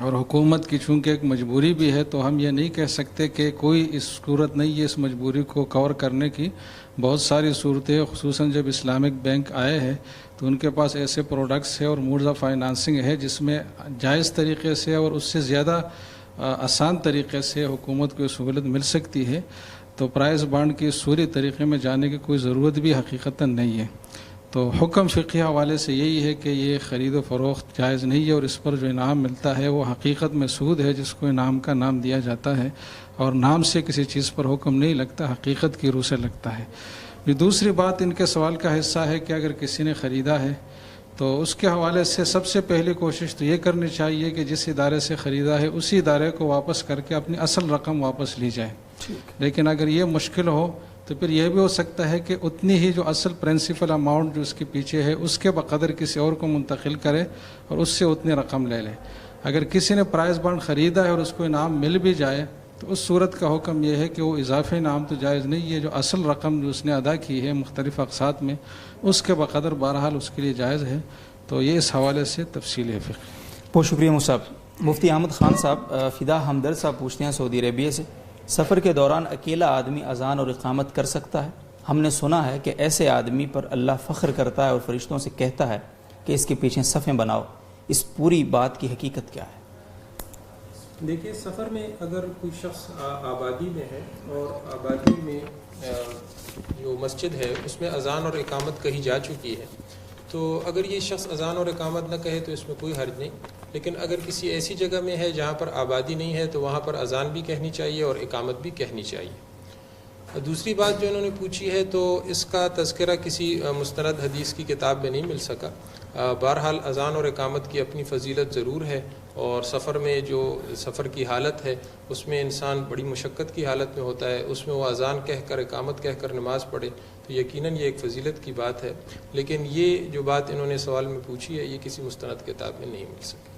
اور حکومت کی چونکہ ایک مجبوری بھی ہے تو ہم یہ نہیں کہہ سکتے کہ کوئی اس صورت نہیں ہے اس مجبوری کو کور کرنے کی. بہت ساری صورتیں خصوصاً جب اسلامک بینک آئے ہیں تو ان کے پاس ایسے پروڈکٹس ہے اور موڈز آف فائنانسنگ ہے جس میں جائز طریقے سے اور اس سے زیادہ آسان طریقے سے حکومت کو سہولت مل سکتی ہے. تو پرائز بانڈ کی سوری طریقے میں جانے کی کوئی ضرورت بھی حقیقتاً نہیں ہے. تو حکم فقہی حوالے سے یہی ہے کہ یہ خرید و فروخت جائز نہیں ہے اور اس پر جو انعام ملتا ہے وہ حقیقت میں سود ہے جس کو انعام کا نام دیا جاتا ہے اور نام سے کسی چیز پر حکم نہیں لگتا، حقیقت کی روح سے لگتا ہے. دوسری بات ان کے سوال کا حصہ ہے کہ اگر کسی نے خریدا ہے تو اس کے حوالے سے سب سے پہلی کوشش تو یہ کرنی چاہیے کہ جس ادارے سے خریدا ہے اسی ادارے کو واپس کر کے اپنی اصل رقم واپس لی جائے. لیکن اگر یہ مشکل ہو تو پھر یہ بھی ہو سکتا ہے کہ اتنی ہی جو اصل پرنسپل اماؤنٹ جو اس کے پیچھے ہے اس کے بقدر کسی اور کو منتقل کرے اور اس سے اتنی رقم لے لے. اگر کسی نے پرائز بانڈ خریدا ہے اور اس کو انعام مل بھی جائے تو اس صورت کا حکم یہ ہے کہ وہ اضافی انعام تو جائز نہیں ہے، جو اصل رقم جو اس نے ادا کی ہے مختلف اقساط میں اس کے بقدر بہرحال اس کے لیے جائز ہے. تو یہ اس حوالے سے تفصیل ہے فقہ. بہت شکریہ مصعب. مفتی احمد خان صاحب، فدا ہمدرد صاحب پوچھتے ہیں سعودی عربیہ سے، سفر کے دوران اکیلا آدمی اذان اور اقامت کر سکتا ہے؟ ہم نے سنا ہے کہ ایسے آدمی پر اللہ فخر کرتا ہے اور فرشتوں سے کہتا ہے کہ اس کے پیچھے صفیں بناؤ. اس پوری بات کی حقیقت کیا ہے؟ دیکھیے، سفر میں اگر کوئی شخص آبادی میں ہے اور آبادی میں جو مسجد ہے اس میں اذان اور اقامت کہی جا چکی ہے، تو اگر یہ شخص اذان اور اقامت نہ کہے تو اس میں کوئی حرج نہیں. لیکن اگر کسی ایسی جگہ میں ہے جہاں پر آبادی نہیں ہے تو وہاں پر اذان بھی کہنی چاہیے اور اقامت بھی کہنی چاہیے. دوسری بات جو انہوں نے پوچھی ہے تو اس کا تذکرہ کسی مستند حدیث کی کتاب میں نہیں مل سکا. بہرحال اذان اور اقامت کی اپنی فضیلت ضرور ہے، اور سفر میں جو سفر کی حالت ہے اس میں انسان بڑی مشقت کی حالت میں ہوتا ہے، اس میں وہ اذان کہہ کر اقامت کہہ کر نماز پڑھے تو یقیناً یہ ایک فضیلت کی بات ہے. لیکن یہ جو بات انہوں نے سوال میں پوچھی ہے یہ کسی مستند کتاب میں نہیں مل سکی.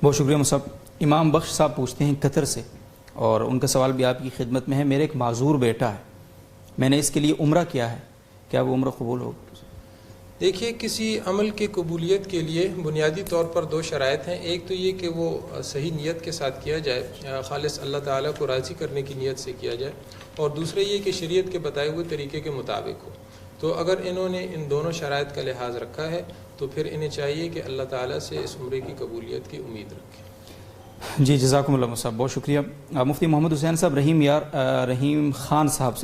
بہت شکریہ مصعب. امام بخش صاحب پوچھتے ہیں قطر سے، اور ان کا سوال بھی آپ کی خدمت میں ہے. میرے ایک معذور بیٹا ہے، میں نے اس کے لیے عمرہ کیا ہے، کیا وہ عمرہ قبول ہوگا؟ دیکھیے، کسی عمل کی قبولیت کے لیے بنیادی طور پر دو شرائط ہیں. ایک تو یہ کہ وہ صحیح نیت کے ساتھ کیا جائے، خالص اللہ تعالیٰ کو راضی کرنے کی نیت سے کیا جائے، اور دوسرا یہ کہ شریعت کے بتائے ہوئے طریقے کے مطابق ہو. تو اگر انہوں نے ان دونوں شرائط کا لحاظ رکھا ہے تو پھر انہیں چاہیے کہ اللہ تعالیٰ سے اس عمرے کی قبولیت کی امید رکھیں. جی جزاکم اللہ صاحب، بہت شکریہ. مفتی محمد حسین صاحب رحیم خان صاحب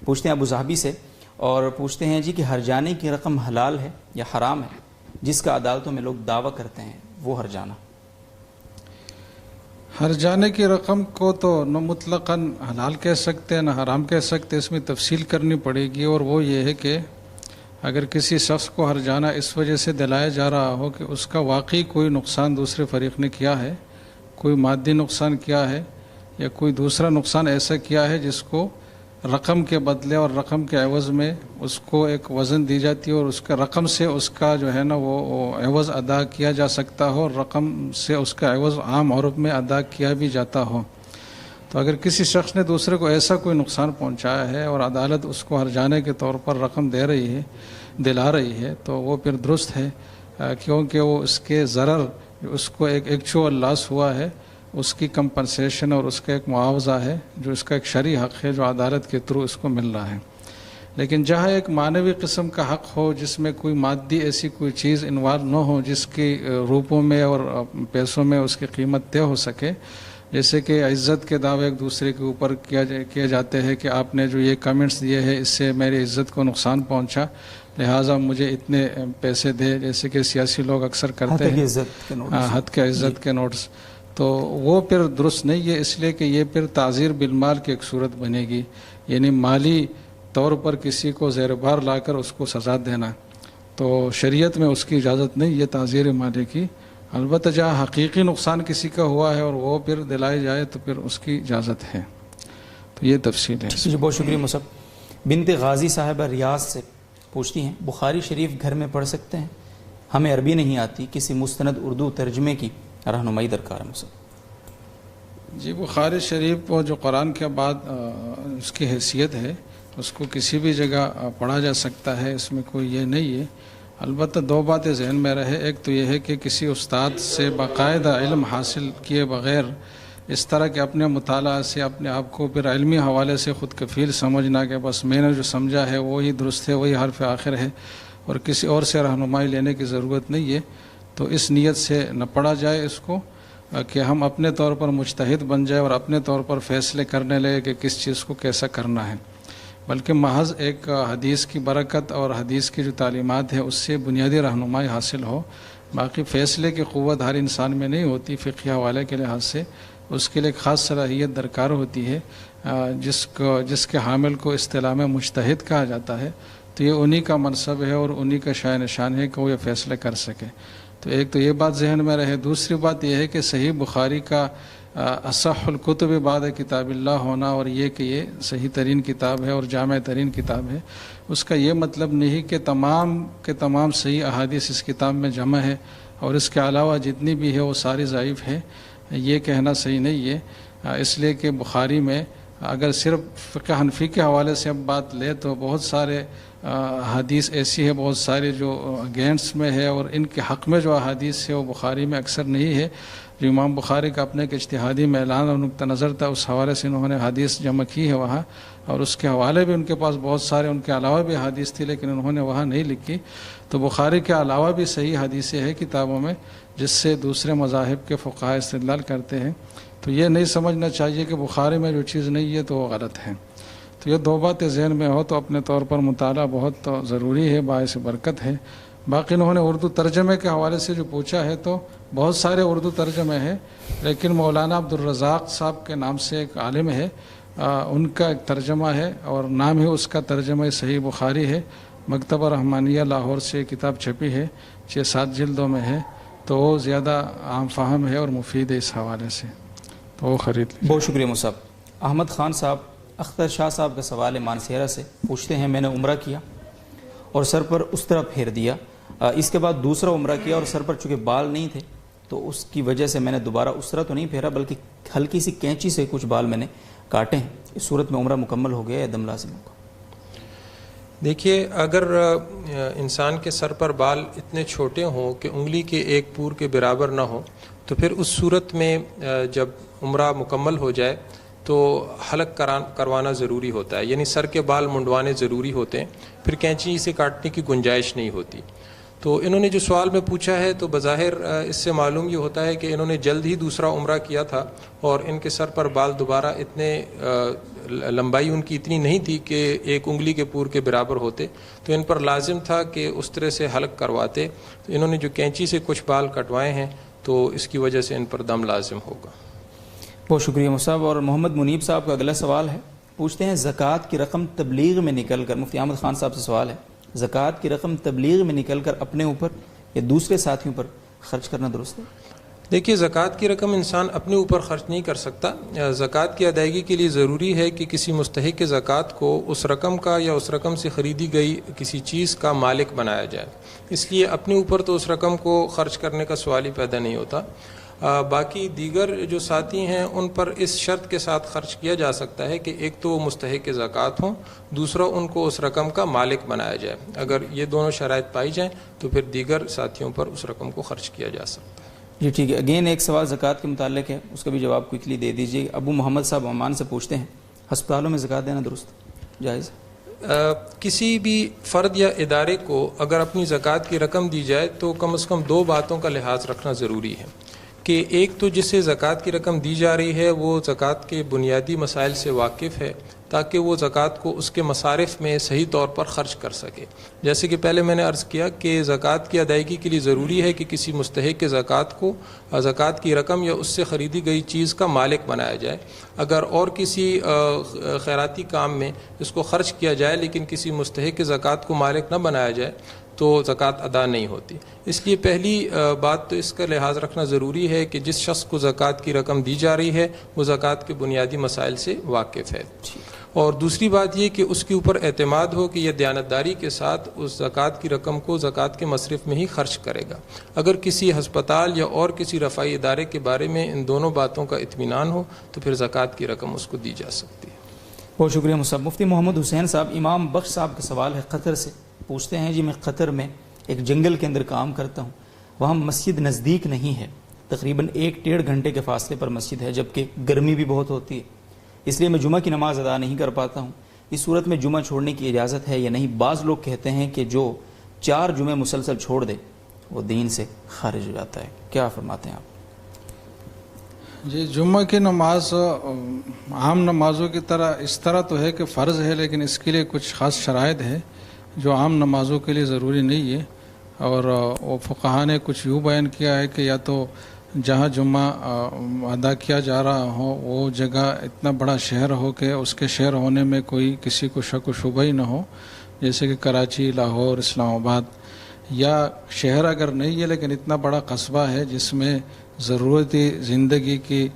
پوچھتے ہیں ابو ظہبی سے، اور پوچھتے ہیں جی کہ ہرجانے کی رقم حلال ہے یا حرام ہے؟ جس کا عدالتوں میں لوگ دعویٰ کرتے ہیں وہ ہرجانہ. ہرجانے کی رقم کو تو نہ مطلقاً حلال کہہ سکتے ہیں نہ حرام کہہ سکتے، اس میں تفصیل کرنی پڑے گی. اور وہ یہ ہے کہ اگر کسی شخص کو ہرجانہ اس وجہ سے دلایا جا رہا ہو کہ اس کا واقعی کوئی نقصان دوسرے فریق نے کیا ہے، کوئی مادی نقصان کیا ہے یا کوئی دوسرا نقصان ایسا کیا ہے جس کو رقم کے بدلے اور رقم کے عوض میں اس کو ایک وزن دی جاتی ہے اور اس کا رقم سے اس کا جو ہے نا وہ عوض ادا کیا جا سکتا ہو، اور رقم سے اس کا عوض عام عرف میں ادا کیا بھی جاتا ہو. تو اگر کسی شخص نے دوسرے کو ایسا کوئی نقصان پہنچایا ہے اور عدالت اس کو ہرجانے کے طور پر رقم دلا رہی ہے تو وہ پھر درست ہے، کیونکہ وہ اس کے ضرر اس کو ایک ایکچوئل لاس ہوا ہے، اس کی کمپنسیشن اور اس کا ایک معاوضہ ہے جو اس کا ایک شرعی حق ہے جو عدالت کے تھرو اس کو مل رہا ہے. لیکن جہاں ایک معنوی قسم کا حق ہو جس میں کوئی مادی ایسی کوئی چیز انوالو نہ ہو جس کی روپوں میں اور پیسوں میں اس کی قیمت طے ہو سکے، جیسے کہ عزت کے دعوے ایک دوسرے کے اوپر کیے جاتے ہیں کہ آپ نے جو یہ کمنٹس دیے ہیں اس سے میری عزت کو نقصان پہنچا لہٰذا مجھے اتنے پیسے دے، جیسے کہ سیاسی لوگ اکثر کرتے ہیں، حد کے عزت کے نوٹس، تو وہ پھر درست نہیں ہے. اس لیے کہ یہ پھر تعزیر بالمال کی ایک صورت بنے گی، یعنی مالی طور پر کسی کو زیر بار لا کر اس کو سزا دینا. تو شریعت میں اس کی اجازت نہیں ہے تعزیر مالی کی. البتہ جہاں حقیقی نقصان کسی کا ہوا ہے اور وہ پھر دلائی جائے تو پھر اس کی اجازت ہے. تو یہ تفصیل ہے. جی بہت شکریہ مصعب. بنت غازی صاحبہ ریاض سے پوچھتی ہیں بخاری شریف گھر میں پڑھ سکتے ہیں؟ ہمیں عربی نہیں آتی، کسی مستند اردو ترجمے کی رہنمائی درکار ہے مصعب. جی بخاری شریف جو قرآن کے بعد اس کی حیثیت ہے اس کو کسی بھی جگہ پڑھا جا سکتا ہے، اس میں کوئی یہ نہیں ہے. البتہ دو باتیں ذہن میں رہے. ایک تو یہ ہے کہ کسی استاد سے باقاعدہ علم حاصل کیے بغیر اس طرح کے اپنے مطالعہ سے اپنے آپ کو پھر علمی حوالے سے خود کفیل سمجھنا کہ بس میں نے جو سمجھا ہے وہی درست ہے، وہی حرف آخر ہے اور کسی اور سے رہنمائی لینے کی ضرورت نہیں ہے. تو اس نیت سے نہ پڑھا جائے اس کو کہ ہم اپنے طور پر مجتہد بن جائے اور اپنے طور پر فیصلے کرنے لگے کہ کس چیز کو کیسا کرنا ہے، بلکہ محض ایک حدیث کی برکت اور حدیث کی جو تعلیمات ہے اس سے بنیادی رہنمائی حاصل ہو. باقی فیصلے کی قوت ہر انسان میں نہیں ہوتی. فقہ حوالے کے لحاظ سے اس کے لیے ایک خاص صلاحیت درکار ہوتی ہے جس کے حامل کو اصطلاح میں مجتہد کہا جاتا ہے. تو یہ انہی کا منصب ہے اور انہی کا شایان نشان ہے کہ وہ یہ فیصلے کر سکے. تو ایک تو یہ بات ذہن میں رہے. دوسری بات یہ ہے کہ صحیح بخاری کا اصح الکتب بعد کتاب اللہ ہونا اور یہ کہ یہ صحیح ترین کتاب ہے اور جامع ترین کتاب ہے، اس کا یہ مطلب نہیں کہ تمام صحیح احادیث اس کتاب میں جمع ہے اور اس کے علاوہ جتنی بھی ہے وہ ساری ضعیف ہے. یہ کہنا صحیح نہیں ہے. اس لیے کہ بخاری میں اگر صرف فقہ حنفی کے حوالے سے اب بات لے تو بہت سارے حدیث ایسی ہے، بہت سارے جو اگینسٹ میں ہے اور ان کے حق میں جو احادیث ہے وہ بخاری میں اکثر نہیں ہے. جو امام بخاری کا اپنے ایک اجتہادی میلان اور نقطہ نظر تھا اس حوالے سے انہوں نے حدیث جمع کی ہے وہاں، اور اس کے حوالے بھی ان کے پاس بہت سارے ان کے علاوہ بھی حدیث تھی لیکن انہوں نے وہاں نہیں لکھی. تو بخاری کے علاوہ بھی صحیح حدیثیں ہیں کتابوں میں جس سے دوسرے مذاہب کے فقہاء استدلال کرتے ہیں. تو یہ نہیں سمجھنا چاہیے کہ بخاری میں جو چیز نہیں ہے تو وہ غلط ہے. تو یہ دو باتیں ذہن میں ہو تو اپنے طور پر مطالعہ بہت ضروری ہے، باعث برکت ہے. باقی انہوں نے اردو ترجمے کے حوالے سے جو پوچھا ہے تو بہت سارے اردو ترجمے ہیں، لیکن مولانا عبدالرزاق صاحب کے نام سے ایک عالم ہے، ان کا ایک ترجمہ ہے اور نام ہی اس کا ترجمہ صحیح بخاری ہے. مکتبہ رحمانیہ لاہور سے کتاب چھپی ہے، 6-7 جلدوں میں ہے. تو وہ زیادہ عام فہم ہے اور مفید ہے اس حوالے سے، تو وہ خرید لیجیے. بہت شکریہ مصعب. احمد خان صاحب اختر شاہ صاحب کا سوال ہے مانسہرہ سے، پوچھتے ہیں میں نے عمرہ کیا اور سر پر اس طرح پھیر دیا، اس کے بعد دوسرا عمرہ کیا اور سر پر چونکہ بال نہیں تھے تو اس کی وجہ سے میں نے دوبارہ اس طرح تو نہیں پھیرا بلکہ ہلکی سی کینچی سے کچھ بال میں نے کاٹے ہیں. اس صورت میں عمرہ مکمل ہو گیا یا دم لازم ہوگا؟ دیکھیے، اگر انسان کے سر پر بال اتنے چھوٹے ہوں کہ انگلی کے ایک پور کے برابر نہ ہو تو پھر اس صورت میں جب عمرہ مکمل ہو جائے تو حلق کروانا ضروری ہوتا ہے، یعنی سر کے بال منڈوانے ضروری ہوتے ہیں، پھر کینچی سے کاٹنے کی گنجائش نہیں ہوتی. تو انہوں نے جو سوال میں پوچھا ہے تو بظاہر اس سے معلوم یہ ہوتا ہے کہ انہوں نے جلد ہی دوسرا عمرہ کیا تھا اور ان کے سر پر بال دوبارہ اتنے لمبائی ان کی اتنی نہیں تھی کہ ایک انگلی کے پور کے برابر ہوتے، تو ان پر لازم تھا کہ اس طرح سے حلق کرواتے. تو انہوں نے جو کینچی سے کچھ بال کٹوائے ہیں تو اس کی وجہ سے ان پر دم لازم ہوگا. بہت شکریہ مصعب. اور محمد منیب صاحب کا اگلا سوال ہے، پوچھتے ہیں زکوٰۃ کی رقم تبلیغ میں نکل کر، مفتی احمد خان صاحب سے سوال ہے، زکوٰۃ کی رقم تبلیغ میں نکل کر اپنے اوپر یا دوسرے ساتھیوں پر خرچ کرنا درست ہے؟ دیکھیے، زکوٰۃ کی رقم انسان اپنے اوپر خرچ نہیں کر سکتا. زکوٰۃ کی ادائیگی کے لیے ضروری ہے کہ کسی مستحق کے زکوٰۃ کو اس رقم کا یا اس رقم سے خریدی گئی کسی چیز کا مالک بنایا جائے. اس لیے اپنے اوپر تو اس رقم کو خرچ کرنے کا سوال ہی پیدا نہیں ہوتا. باقی دیگر جو ساتھی ہیں ان پر اس شرط کے ساتھ خرچ کیا جا سکتا ہے کہ ایک تو مستحق زکوٰۃ ہوں، دوسرا ان کو اس رقم کا مالک بنایا جائے. اگر یہ دونوں شرائط پائی جائیں تو پھر دیگر ساتھیوں پر اس رقم کو خرچ کیا جا سکتا ہے. جی ٹھیک ہے. اگین ایک سوال زکوٰۃ کے متعلق ہے، اس کا بھی جواب کوئکلی دے دیجیے. ابو محمد صاحب عمان سے پوچھتے ہیں ہسپتالوں میں زکوٰۃ دینا درست جائز؟ کسی بھی فرد یا ادارے کو اگر اپنی زکوٰۃ کی رقم دی جائے تو کم از کم دو باتوں کا لحاظ رکھنا ضروری ہے کہ ایک تو جسے زکوٰۃ کی رقم دی جا رہی ہے وہ زکوٰۃ کے بنیادی مسائل سے واقف ہے تاکہ وہ زکوٰۃ کو اس کے مصارف میں صحیح طور پر خرچ کر سکے. جیسے کہ پہلے میں نے عرض کیا کہ زکوٰۃ کی ادائیگی کے لیے ضروری ہے کہ کسی مستحق کے زکوٰۃ کو زکوٰۃ کی رقم یا اس سے خریدی گئی چیز کا مالک بنایا جائے. اگر اور کسی خیراتی کام میں اس کو خرچ کیا جائے لیکن کسی مستحق کے زکوٰۃ کو مالک نہ بنایا جائے تو زکوٰۃ ادا نہیں ہوتی. اس لیے پہلی بات تو اس کا لحاظ رکھنا ضروری ہے کہ جس شخص کو زکوٰۃ کی رقم دی جا رہی ہے وہ زکوٰۃ کے بنیادی مسائل سے واقف ہے. اور دوسری بات یہ کہ اس کے اوپر اعتماد ہو کہ یہ دیانتداری کے ساتھ اس زکوٰۃ کی رقم کو زکوٰۃ کے مصرف میں ہی خرچ کرے گا. اگر کسی ہسپتال یا اور کسی رفاعی ادارے کے بارے میں ان دونوں باتوں کا اطمینان ہو تو پھر زکوٰۃ کی رقم اس کو دی جا سکتی ہے. بہت شکریہ مصعب. مفتی محمد حسین صاحب امام بخش صاحب کا سوال ہے قطر سے، پوچھتے ہیں جی میں قطر میں ایک جنگل کے اندر کام کرتا ہوں، وہاں مسجد نزدیک نہیں ہے، تقریباً 1-1.5 گھنٹے کے فاصلے پر مسجد ہے، جبکہ گرمی بھی بہت ہوتی ہے، اس لیے میں جمعہ کی نماز ادا نہیں کر پاتا ہوں۔ اس صورت میں جمعہ چھوڑنے کی اجازت ہے یا نہیں؟ بعض لوگ کہتے ہیں کہ جو 4 جمعے مسلسل چھوڑ دے وہ دین سے خارج ہو جاتا ہے، کیا فرماتے ہیں آپ؟ جی، جمعہ کی نماز عام نمازوں کی طرح اس طرح تو ہے کہ فرض ہے، لیکن اس کے لیے کچھ خاص شرائط ہے جو عام نمازوں کے لیے ضروری نہیں ہے، اور وہ فقہاء نے کچھ یوں بیان کیا ہے کہ یا تو جہاں جمعہ ادا کیا جا رہا ہو وہ جگہ اتنا بڑا شہر ہو کہ اس کے شہر ہونے میں کوئی کسی کو شک و شبہ ہی نہ ہو، جیسے کہ کراچی، لاہور، اسلام آباد، یا شہر اگر نہیں ہے لیکن اتنا بڑا قصبہ ہے جس میں ضرورتی زندگی کی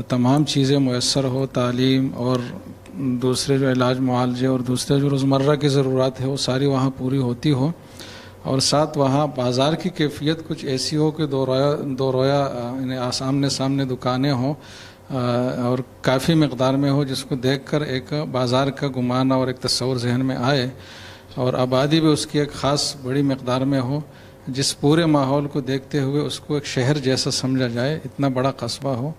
تمام چیزیں میسر ہو، تعلیم اور دوسرے جو علاج معالجے اور دوسرے جو روزمرہ کی ضرورت ہے وہ ساری وہاں پوری ہوتی ہو، اور ساتھ وہاں بازار کی کیفیت کچھ ایسی ہو کہ دو رویا یعنی آمنے سامنے دکانیں ہوں اور کافی مقدار میں ہو، جس کو دیکھ کر ایک بازار کا گمان اور ایک تصور ذہن میں آئے، اور آبادی بھی اس کی ایک خاص بڑی مقدار میں ہو، جس پورے ماحول کو دیکھتے ہوئے اس کو ایک شہر جیسا سمجھا جائے، اتنا بڑا قصبہ ہو،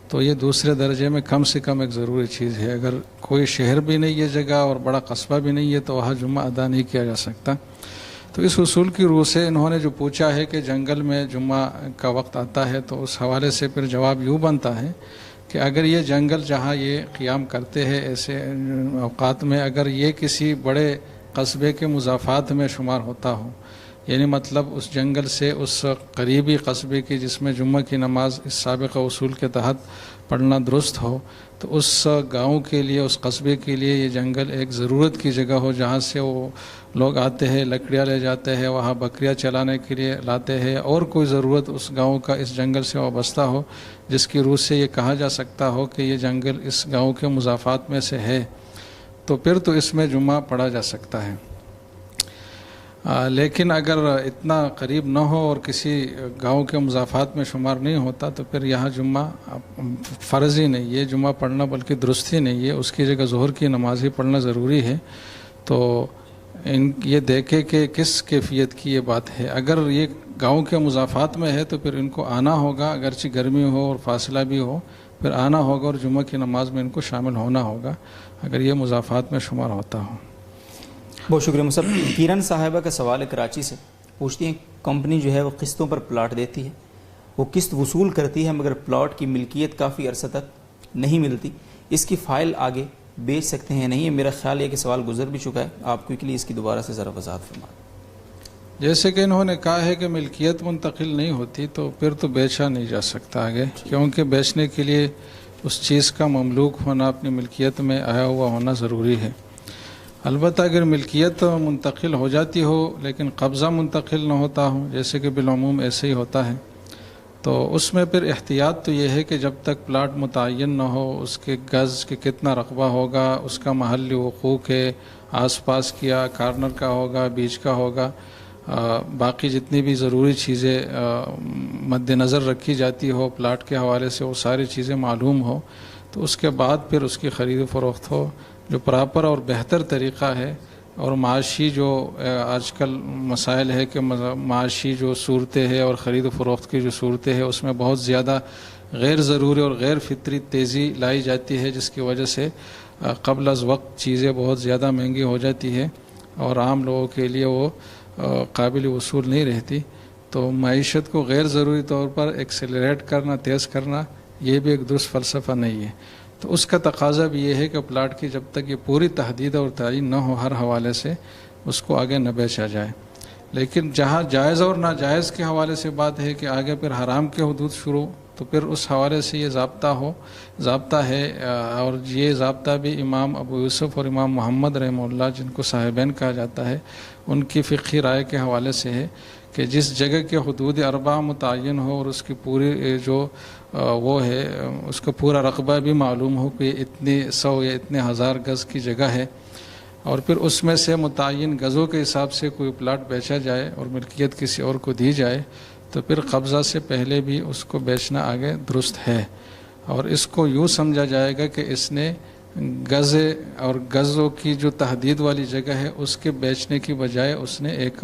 تو یہ دوسرے درجے میں کم سے کم ایک ضروری چیز ہے۔ اگر کوئی شہر بھی نہیں ہے جگہ اور بڑا قصبہ بھی نہیں ہے تو وہاں جمعہ ادا نہیں کیا جا سکتا۔ تو اس اصول کی روح سے انہوں نے جو پوچھا ہے کہ جنگل میں جمعہ کا وقت آتا ہے، تو اس حوالے سے پھر جواب یوں بنتا ہے کہ اگر یہ جنگل جہاں یہ قیام کرتے ہیں ایسے اوقات میں، اگر یہ کسی بڑے قصبے کے مضافات میں شمار ہوتا ہو، یعنی مطلب اس جنگل سے اس قریبی قصبے کی جس میں جمعہ کی نماز اس سابقہ اصول کے تحت پڑھنا درست ہو، تو اس گاؤں کے لیے، اس قصبے کے لیے یہ جنگل ایک ضرورت کی جگہ ہو، جہاں سے وہ لوگ آتے ہیں، لکڑیاں لے جاتے ہیں، وہاں بکریاں چلانے کے لیے لاتے ہیں، اور کوئی ضرورت اس گاؤں کا اس جنگل سے وابستہ ہو، جس کی روح سے یہ کہا جا سکتا ہو کہ یہ جنگل اس گاؤں کے مضافات میں سے ہے، تو پھر تو اس میں جمعہ پڑھا جا سکتا ہے۔ لیکن اگر اتنا قریب نہ ہو اور کسی گاؤں کے مضافات میں شمار نہیں ہوتا تو پھر یہاں جمعہ فرض ہی نہیں ہے، جمعہ پڑھنا بلکہ درست ہی نہیں ہے، اس کی جگہ ظہر کی نماز ہی پڑھنا ضروری ہے۔ تو یہ دیکھے کہ کس کیفیت کی یہ بات ہے۔ اگر یہ گاؤں کے مضافات میں ہے تو پھر ان کو آنا ہوگا، اگرچہ گرمی ہو اور فاصلہ بھی ہو، پھر آنا ہوگا اور جمعہ کی نماز میں ان کو شامل ہونا ہوگا اگر یہ مضافات میں شمار ہوتا ہو۔ بہت شکریہ مصعب۔ کرن صاحبہ کا سوال ہے کراچی سے، پوچھتی ہیں کمپنی جو ہے وہ قسطوں پر پلاٹ دیتی ہے، وہ قسط وصول کرتی ہے مگر پلاٹ کی ملکیت کافی عرصہ تک نہیں ملتی، اس کی فائل آگے بیچ سکتے ہیں نہیں؟ میرا خیال ہے کہ سوال گزر بھی چکا ہے، آپ کوئکلی اس کی دوبارہ سے ذرا وضاحت فرمائیں۔ جیسے کہ انہوں نے کہا ہے کہ ملکیت منتقل نہیں ہوتی تو پھر تو بیچا نہیں جا سکتا آگے، کیونکہ بیچنے کے لیے اس چیز کا مملوک ہونا، اپنی ملکیت میں آیا ہوا ہونا ضروری ہے۔ البتہ اگر ملکیت منتقل ہو جاتی ہو لیکن قبضہ منتقل نہ ہوتا ہو، جیسے کہ بالعموم ایسے ہی ہوتا ہے، تو اس میں پھر احتیاط تو یہ ہے کہ جب تک پلاٹ متعین نہ ہو، اس کے گز کے کتنا رقبہ ہوگا، اس کا محلی حقوق ہے، آس پاس کیا کارنر کا ہوگا، بیچ کا ہوگا، باقی جتنی بھی ضروری چیزیں مد نظر رکھی جاتی ہو پلاٹ کے حوالے سے، وہ ساری چیزیں معلوم ہو، تو اس کے بعد پھر اس کی خرید و فروخت ہو، جو پراپر اور بہتر طریقہ ہے۔ اور معاشی جو آج کل مسائل ہے کہ معاشی جو صورتیں ہیں اور خرید و فروخت کی جو صورتیں ہیں، اس میں بہت زیادہ غیر ضروری اور غیر فطری تیزی لائی جاتی ہے، جس کی وجہ سے قبل از وقت چیزیں بہت زیادہ مہنگی ہو جاتی ہے اور عام لوگوں کے لیے وہ قابل وصول نہیں رہتی۔ تو معیشت کو غیر ضروری طور پر ایکسیلریٹ کرنا، تیز کرنا، یہ بھی ایک درست فلسفہ نہیں ہے۔ تو اس کا تقاضا بھی یہ ہے کہ پلاٹ کی جب تک یہ پوری تحدید اور تعین نہ ہو ہر حوالے سے، اس کو آگے نہ بیچا جائے۔ لیکن جہاں جائز اور ناجائز کے حوالے سے بات ہے کہ آگے پھر حرام کے حدود شروع، تو پھر اس حوالے سے یہ ضابطہ ہے، اور یہ ضابطہ بھی امام ابو یوسف اور امام محمد رحمہ اللہ، جن کو صاحبین کہا جاتا ہے، ان کی فقہی رائے کے حوالے سے ہے کہ جس جگہ کے حدود اربعہ متعین ہو اور اس کی پوری جو وہ ہے اس کا پورا رقبہ بھی معلوم ہو کہ اتنی 100 یا اتنے 1000 گز کی جگہ ہے، اور پھر اس میں سے متعین گزوں کے حساب سے کوئی پلاٹ بیچا جائے اور ملکیت کسی اور کو دی جائے، تو پھر قبضہ سے پہلے بھی اس کو بیچنا آگے درست ہے۔ اور اس کو یوں سمجھا جائے گا کہ اس نے گزے اور گزوں کی جو تحدید والی جگہ ہے اس کے بیچنے کی بجائے اس نے ایک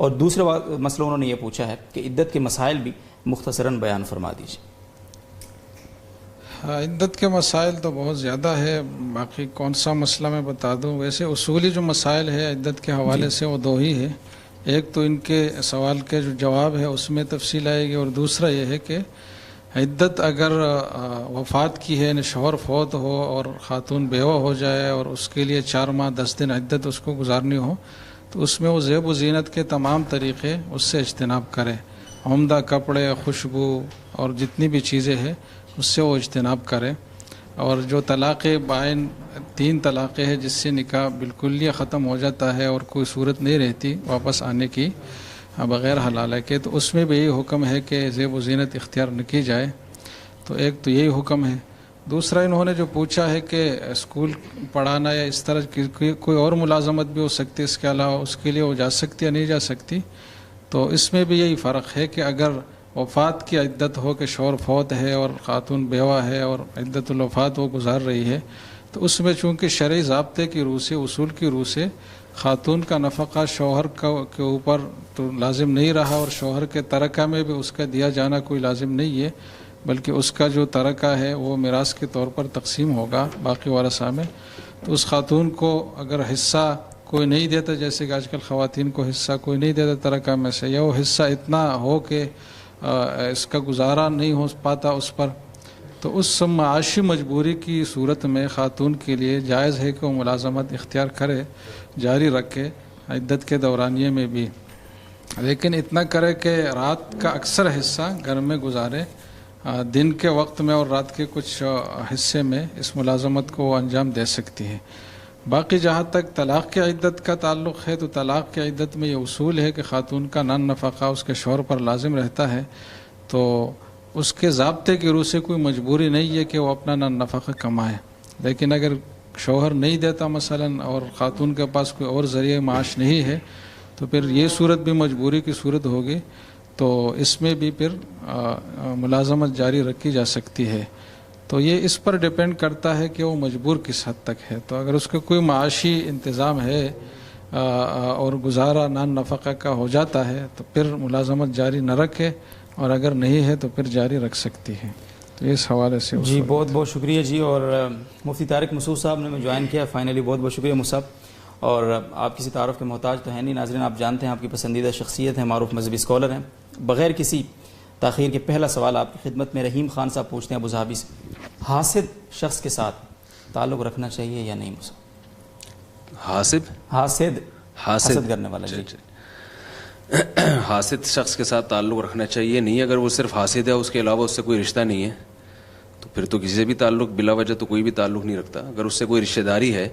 اور دوسرا مسئلہ انہوں نے یہ پوچھا ہے کہ عدت کے مسائل بھی مختصراً بیان فرما دیجیے۔ عدت کے مسائل تو بہت زیادہ ہے، باقی کون سا مسئلہ میں بتا دوں۔ ویسے اصولی جو مسائل ہے عدت کے حوالے سے وہ دو ہی ہے، ایک تو ان کے سوال کے جو جواب ہے اس میں تفصیل آئے گی، اور دوسرا یہ ہے کہ عدت اگر وفات کی ہے، یعنی شوہر فوت ہو اور خاتون بیوہ ہو جائے اور اس کے لیے 4 ماہ 10 دن عدت اس کو گزارنی ہو، تو اس میں وہ زیب و زینت کے تمام طریقے اس سے اجتناب کرے، عمدہ کپڑے، خوشبو اور جتنی بھی چیزیں ہیں اس سے وہ اجتناب کرے۔ اور جو طلاق بائن 3 طلاقیں ہیں جس سے نکاح بالکل ہی ختم ہو جاتا ہے اور کوئی صورت نہیں رہتی واپس آنے کی بغیر حلالہ کے، تو اس میں بھی یہی حکم ہے کہ زیب و زینت اختیار نہ کی جائے۔ تو ایک تو یہی حکم ہے۔ دوسرا انہوں نے جو پوچھا ہے کہ اسکول پڑھانا یا اس طرح کی کوئی اور ملازمت بھی ہو سکتی ہے اس کے علاوہ، اس کے لیے وہ جا سکتی یا نہیں جا سکتی، تو اس میں بھی یہی فرق ہے کہ اگر وفات کی عدت ہو کہ شوہر فوت ہے اور خاتون بیوہ ہے اور عدت الوفات وہ گزار رہی ہے، تو اس میں چونکہ شرعی ضابطے کی روح سے، اصول کی روح سے خاتون کا نفقہ شوہر کے اوپر تو لازم نہیں رہا، اور شوہر کے ترکہ میں بھی اس کا دیا جانا کوئی لازم نہیں ہے، بلکہ اس کا جو ترکہ ہے وہ میراث کے طور پر تقسیم ہوگا باقی ورثہ میں۔ تو اس خاتون کو اگر حصہ کوئی نہیں دیتا، جیسے کہ آج کل خواتین کو حصہ کوئی نہیں دیتا ترکہ میں سے، یا وہ حصہ اتنا ہو کہ اس کا گزارا نہیں ہو پاتا اس پر، تو اس معاشی مجبوری کی صورت میں خاتون کے لیے جائز ہے کہ وہ ملازمت اختیار کرے، جاری رکھے عدت کے دورانیے میں بھی، لیکن اتنا کرے کہ رات کا اکثر حصہ گھر میں گزارے، دن کے وقت میں اور رات کے کچھ حصے میں اس ملازمت کو وہ انجام دے سکتی ہے۔ باقی جہاں تک طلاق کی عدت کا تعلق ہے، تو طلاق کی عدت میں یہ اصول ہے کہ خاتون کا نان نفقہ اس کے شوہر پر لازم رہتا ہے، تو اس کے ضابطے کی روح سے کوئی مجبوری نہیں ہے کہ وہ اپنا نان نفقہ کمائے، لیکن اگر شوہر نہیں دیتا مثلا اور خاتون کے پاس کوئی اور ذریعہ معاش نہیں ہے، تو پھر یہ صورت بھی مجبوری کی صورت ہوگی، تو اس میں بھی پھر ملازمت جاری رکھی جا سکتی ہے۔ تو یہ اس پر ڈیپینڈ کرتا ہے کہ وہ مجبور کس حد تک ہے۔ تو اگر اس کا کوئی معاشی انتظام ہے اور گزارا نان نفقہ کا ہو جاتا ہے تو پھر ملازمت جاری نہ رکھے، اور اگر نہیں ہے تو پھر جاری رکھ سکتی ہے۔ تو اس حوالے سے جی بہت بہت شکریہ جی، اور مفتی طارق مسعود صاحب نے میں جوائن کیا فائنلی، بہت بہت شکریہ مصعب، اور آپ کسی تعارف کے محتاج تو ہیں نہیں ناظرین، آپ جانتے ہیں آپ کی پسندیدہ شخصیت ہیں، معروف مذہبی اسکالر ہیں۔ بغیر کسی تاخیر کے پہلا سوال آپ کی خدمت میں رحیم خان صاحب پوچھتے ہیں ابو ظہبی سے، حاسد شخص کے ساتھ تعلق رکھنا چاہیے یا نہیں مصعب؟ حاسد کرنے والا جی حاسد شخص کے ساتھ تعلق رکھنا چاہیے نہیں، اگر وہ صرف حاسد ہے اس کے علاوہ اس سے کوئی رشتہ نہیں ہے تو پھر تو کسی سے بھی تعلق بلا وجہ تو کوئی بھی تعلق نہیں رکھتا۔ اگر اس سے کوئی رشتہ داری ہے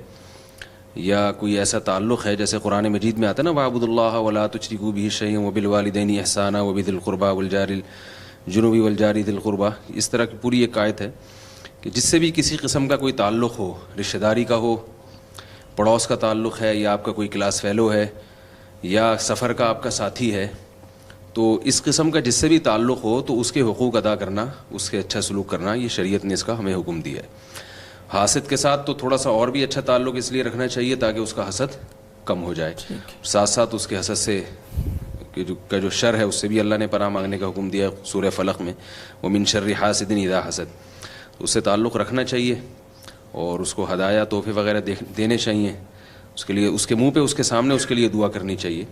یا کوئی ایسا تعلق ہے جیسے قرآن مجید میں آتا ہے نا، وَاعْبُدُوا اللَّهَ وَلَا تُشْرِكُوا بِهِ شَيْئًا وَبِالْوَالِدَيْنِ إِحْسَانًا وَبِذِي الْقُرْبَى وَالْجَارِ الْجُنُبِ وَالْجَارِ ذِي الْقُرْبَى، اس طرح کی پوری ایک آیت ہے کہ جس سے بھی کسی قسم کا کوئی تعلق ہو، رشتہ داری کا ہو، پڑوس کا تعلق ہے، یا آپ کا کوئی کلاس فیلو ہے، یا سفر کا آپ کا ساتھی ہے، تو اس قسم کا جس سے بھی تعلق ہو تو اس کے حقوق ادا کرنا، اس کے اچھا سلوک کرنا، یہ شریعت نے اس کا ہمیں حکم دیا ہے۔ حاسد کے ساتھ تو تھوڑا سا اور بھی اچھا تعلق اس لیے رکھنا چاہیے تاکہ اس کا حسد کم ہو جائے، ساتھ ساتھ اس کے حسد سے جو شر ہے اس سے بھی اللہ نے پناہ مانگنے کا حکم دیا ہے سورہ فلق میں، وَمِن شَرِّ حَاسِدٍ إِذَا حَسَدَ، اس سے تعلق رکھنا چاہیے اور اس کو ہدایہ تحفے وغیرہ دینے چاہیے، اس کے لیے اس کے منہ پہ اس کے سامنے اس کے لیے دعا کرنی چاہیے۔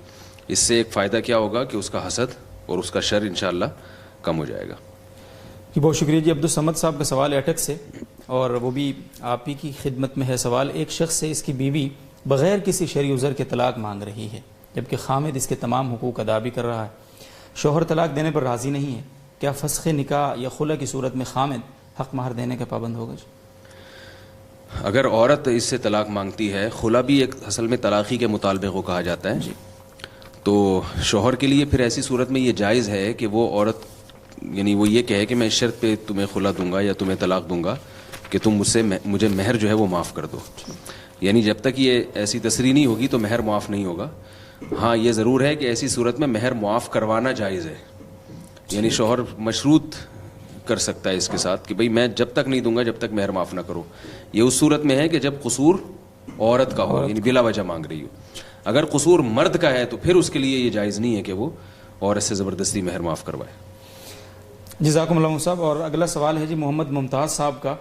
اس سے ایک فائدہ کیا ہوگا کہ اس کا حسد اور اس کا شر انشاءاللہ کم ہو جائے گا۔ جی بہت شکریہ جی۔ عبدالصمد صاحب کا سوال ہے اٹک سے، اور وہ بھی آپ ہی کی خدمت میں ہے سوال۔ ایک شخص سے اس کی بیوی بغیر کسی شرعی عذر کے طلاق مانگ رہی ہے، جبکہ خامد اس کے تمام حقوق ادا بھی کر رہا ہے، شوہر طلاق دینے پر راضی نہیں ہے، کیا فسخ نکاح یا خلع کی صورت میں خامد حق مہر دینے کا پابند ہوگا جی؟ اگر عورت اس سے طلاق مانگتی ہے، خلع بھی ایک اصل میں طلاقی کے مطالبے کو کہا جاتا ہے، تو شوہر کے لیے پھر ایسی صورت میں یہ جائز ہے کہ وہ عورت یعنی وہ یہ کہے کہ میں اس شرط پہ تمہیں خلع دوں گا یا تمہیں طلاق دوں گا کہ تم مجھے مہر جو ہے وہ معاف کر دو، یعنی جب تک یہ ایسی تصریح نہیں ہوگی تو مہر معاف نہیں ہوگا۔ ہاں یہ ضرور ہے کہ ایسی صورت میں مہر معاف کروانا جائز ہے، یعنی شوہر مشروط کر سکتا ہے اس کے ساتھ کہ بھئی میں جب تک نہیں دوں گا جب تک مہر معاف نہ کرو۔ یہ اس صورت میں ہے کہ جب قصور عورت کا ہو یعنی بلا وجہ مانگ رہی ہو. اگر قصور مرد کا ہے تو پھر اس کے لیے یہ جائز نہیں ہے کہ وہ عورت سے زبردستی مہر معاف کروائے. جزاکم اللہ صاحب. اور اگلا سوال ہے جی محمد ممتاز صاحب کا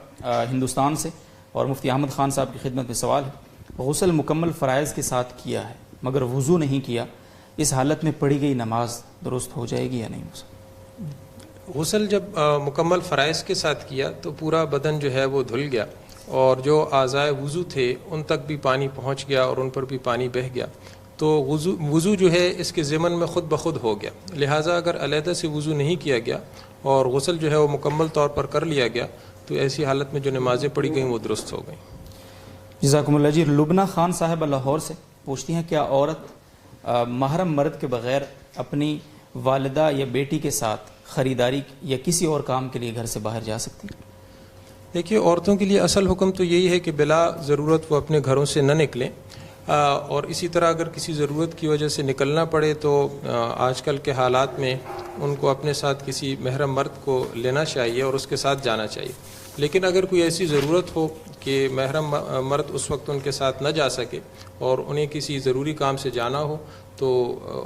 ہندوستان سے, اور مفتی احمد خان صاحب کی خدمت میں سوال ہے. غسل مکمل فرائض کے ساتھ کیا ہے مگر وضو نہیں کیا, اس حالت میں پڑھی گئی نماز درست ہو جائے گی یا نہیں؟ غسل جب مکمل فرائض کے ساتھ کیا تو پورا بدن جو ہے وہ دھل گیا, اور جو اعضائے وضو تھے ان تک بھی پانی پہنچ گیا اور ان پر بھی پانی بہہ گیا, تو وضو جو ہے اس کے ضمن میں خود بخود ہو گیا. لہٰذا اگر علیحدہ سے وضو نہیں کیا گیا اور غسل جو ہے وہ مکمل طور پر کر لیا گیا تو ایسی حالت میں جو نمازیں پڑھی گئیں وہ درست ہو گئیں. جزاکم اللہ جی. لبنہ خان صاحب لاہور سے پوچھتی ہیں کیا عورت محرم مرد کے بغیر اپنی والدہ یا بیٹی کے ساتھ خریداری یا کسی اور کام کے لیے گھر سے باہر جا سکتی ہے؟ دیکھیے, عورتوں کے لیے اصل حکم تو یہی ہے کہ بلا ضرورت وہ اپنے گھروں سے نہ نکلیں, اور اسی طرح اگر کسی ضرورت کی وجہ سے نکلنا پڑے تو آج کل کے حالات میں ان کو اپنے ساتھ کسی محرم مرد کو لینا چاہیے اور اس کے ساتھ جانا چاہیے. لیکن اگر کوئی ایسی ضرورت ہو کہ محرم مرد اس وقت ان کے ساتھ نہ جا سکے اور انہیں کسی ضروری کام سے جانا ہو تو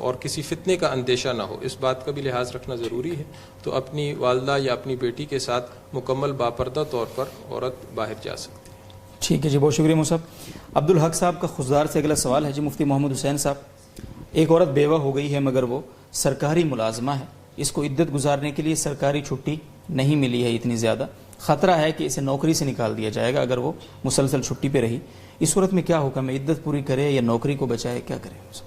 اور کسی فتنے کا اندیشہ نہ ہو, اس بات کا بھی لحاظ رکھنا ضروری ہے, تو اپنی والدہ یا اپنی بیٹی کے ساتھ مکمل باپردہ طور پر عورت باہر جا سکتی ہے. ٹھیک ہے جی, بہت شکریہ مصعب. عبدالحق صاحب کا خضدار سے اگلا سوال ہے جی مفتی محمد حسین صاحب. ایک عورت بیوہ ہو گئی ہے مگر وہ سرکاری ملازمہ ہے, اس کو عدت گزارنے کے لیے سرکاری چھٹی نہیں ملی ہے اتنی زیادہ, خطرہ ہے کہ اسے نوکری سے نکال دیا جائے گا اگر وہ مسلسل چھٹی پہ رہی, اس صورت میں کیا حکم ہے؟ عدت پوری کرے یا نوکری کو بچائے, کیا کرے؟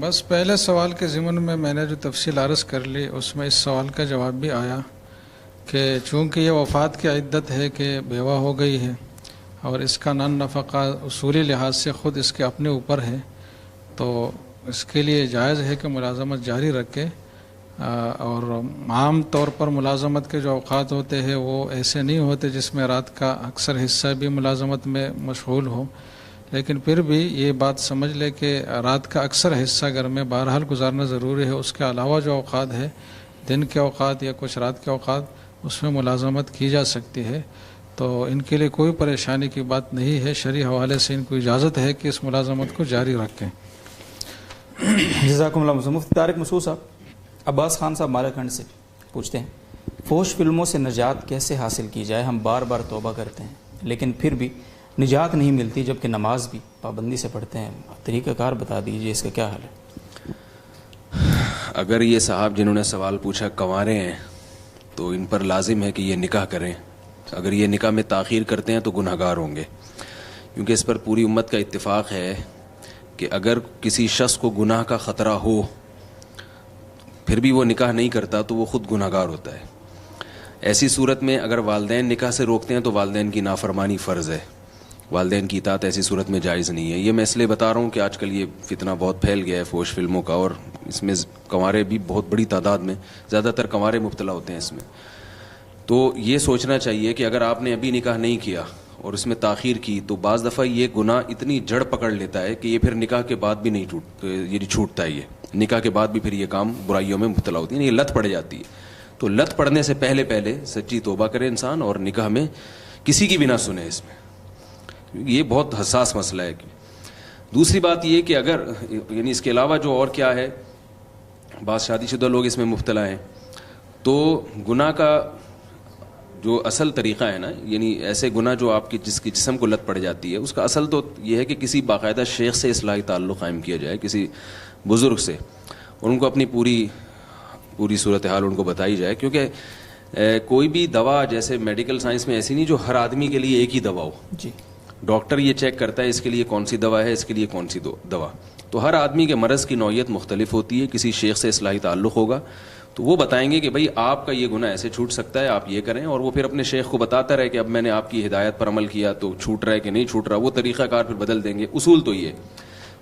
بس پہلے سوال کے ضمن میں نے جو تفصیل عرض کر لی اس میں اس سوال کا جواب بھی آیا کہ چونکہ یہ وفات کی عدت ہے کہ بیوہ ہو گئی ہے اور اس کا نان نفقہ اصولی لحاظ سے خود اس کے اپنے اوپر ہے, تو اس کے لیے جائز ہے کہ ملازمت جاری رکھے. اور عام طور پر ملازمت کے جو اوقات ہوتے ہیں وہ ایسے نہیں ہوتے جس میں رات کا اکثر حصہ بھی ملازمت میں مشغول ہو, لیکن پھر بھی یہ بات سمجھ لے کہ رات کا اکثر حصہ گھر میں بہرحال گزارنا ضروری ہے. اس کے علاوہ جو اوقات ہے دن کے اوقات یا کچھ رات کے اوقات اس میں ملازمت کی جا سکتی ہے, تو ان کے لیے کوئی پریشانی کی بات نہیں ہے. شرعی حوالے سے ان کو اجازت ہے کہ اس ملازمت کو جاری رکھیں. جزاکم اللہ. مفتی طارق مسعود صاحب عباس خان صاحب مالاکنڈ سے پوچھتے ہیں فحش فلموں سے نجات کیسے حاصل کی جائے؟ ہم بار بار توبہ کرتے ہیں لیکن پھر بھی نجات نہیں ملتی, جبکہ نماز بھی پابندی سے پڑھتے ہیں. طریقہ کار بتا دیجیے, اس کا کیا حل ہے؟ اگر یہ صاحب جنہوں نے سوال پوچھا کنوارے ہیں تو ان پر لازم ہے کہ یہ نکاح کریں. اگر یہ نکاح میں تاخیر کرتے ہیں تو گناہ گار ہوں گے, کیونکہ اس پر پوری امت کا اتفاق ہے کہ اگر کسی شخص کو گناہ کا خطرہ ہو پھر بھی وہ نکاح نہیں کرتا تو وہ خود گناہ گار ہوتا ہے. ایسی صورت میں اگر والدین نکاح سے روکتے ہیں تو والدین کی نافرمانی فرض ہے, والدین کی اطاعت ایسی صورت میں جائز نہیں ہے. یہ میں اس لیے بتا رہا ہوں کہ آج کل یہ فتنہ بہت پھیل گیا ہے فحش فلموں کا, اور اس میں کنوارے بھی بہت بڑی تعداد میں, زیادہ تر کنوارے مبتلا ہوتے ہیں اس میں. تو یہ سوچنا چاہیے کہ اگر آپ نے ابھی نکاح نہیں کیا اور اس میں تاخیر کی تو بعض دفعہ یہ گناہ اتنی جڑ پکڑ لیتا ہے کہ یہ پھر نکاح کے بعد بھی نہیں چھوٹتا. یہ نکاح کے بعد بھی پھر یہ کام برائیوں میں مبتلا ہوتی ہے, یہ لت پڑ جاتی ہے. تو لت پڑنے سے پہلے سچی توبہ کرے انسان اور نکاح میں کسی کی بھی نہ سنے. اس میں یہ بہت حساس مسئلہ ہے. دوسری بات یہ کہ اگر یعنی اس کے علاوہ جو اور کیا ہے, بعض شادی شدہ لوگ اس میں مبتلا ہیں, تو گناہ کا جو اصل طریقہ ہے نا, یعنی ایسے گناہ جو آپ کی جس کی جسم کو لت پڑ جاتی ہے, اس کا اصل تو یہ ہے کہ کسی باقاعدہ شیخ سے اصلاحی تعلق قائم کیا جائے, کسی بزرگ سے, اور ان کو اپنی پوری صورتحال ان کو بتائی جائے. کیونکہ کوئی بھی دوا جیسے میڈیکل سائنس میں ایسی نہیں جو ہر آدمی کے لیے ایک ہی دوا ہو. جی, ڈاکٹر یہ چیک کرتا ہے اس کے لیے کون سی دوا ہے, اس کے لیے کون سی دوا. تو ہر آدمی کے مرض کی نوعیت مختلف ہوتی ہے. کسی شیخ سے اصلاحی تعلق ہوگا تو وہ بتائیں گے کہ بھائی آپ کا یہ گناہ ایسے چھوٹ سکتا ہے, آپ یہ کریں, اور وہ پھر اپنے شیخ کو بتاتا رہے کہ اب میں نے آپ کی ہدایت پر عمل کیا تو چھوٹ رہا ہے کہ نہیں چھوٹ رہا. وہ طریقہ کار پھر بدل دیں گے. اصول تو یہ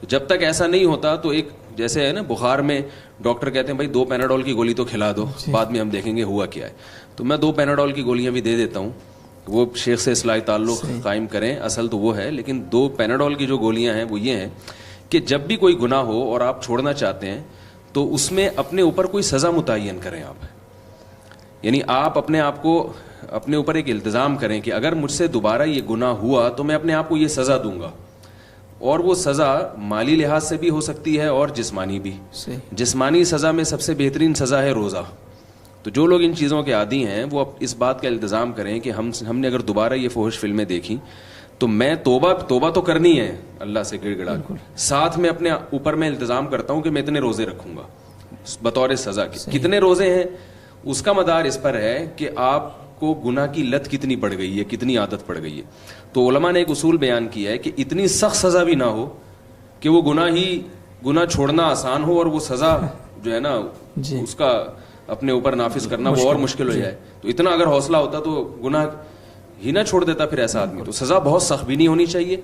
جب تک ایسا نہیں ہوتا تو ایک جیسے ہے نا بخار میں ڈاکٹر کہتے ہیں بھائی 2 پیناڈول کی گولی تو کھلا دو, بعد میں ہم دیکھیں گے ہوا کیا ہے. تو میں 2 پیناڈول کی گولیاں بھی دے دیتا ہوں, وہ شیخ سے اصلاحی تعلق قائم کریں, اصل تو وہ ہے. لیکن 2 پیناڈول کی جو گولیاں ہیں وہ یہ ہیں کہ جب بھی کوئی گناہ ہو اور آپ چھوڑنا چاہتے ہیں تو اس میں اپنے اوپر کوئی سزا متعین کریں آپ. یعنی آپ اپنے آپ کو اپنے اوپر ایک التزام کریں کہ اگر مجھ سے دوبارہ یہ گناہ ہوا تو میں اپنے آپ کو یہ سزا دوں گا, اور وہ سزا مالی لحاظ سے بھی ہو سکتی ہے اور جسمانی بھی. جسمانی سزا میں سب سے بہترین سزا ہے روزہ. تو جو لوگ ان چیزوں کے عادی ہیں وہ اس بات کا التزام کریں کہ ہم نے اگر دوبارہ یہ فحش فلمیں دیکھی تو میں توبہ تو کرنی ہے اللہ سے گڑ گڑا, ساتھ میں اپنے اوپر میں التزام کرتا ہوں کہ میں اتنے روزے رکھوں گا بطور سزا کے. کتنے روزے ہیں اس کا مدار اس پر ہے کہ آپ کو گناہ کی لت کتنی بڑھ گئی ہے, کتنی عادت پڑ گئی ہے. تو علماء نے ایک اصول بیان کیا ہے کہ اتنی سخت سزا بھی نہ ہو کہ وہ گناہ چھوڑنا آسان ہو اور وہ سزا جو ہے نا اس کا اپنے اوپر نافذ کرنا وہ اور مشکل ہو جائے. تو اتنا اگر حوصلہ ہوتا تو گناہ ہی نہ چھوڑ دیتا پھر ایسا آدمی. تو سزا بہت سخت بھی نہیں ہونی چاہیے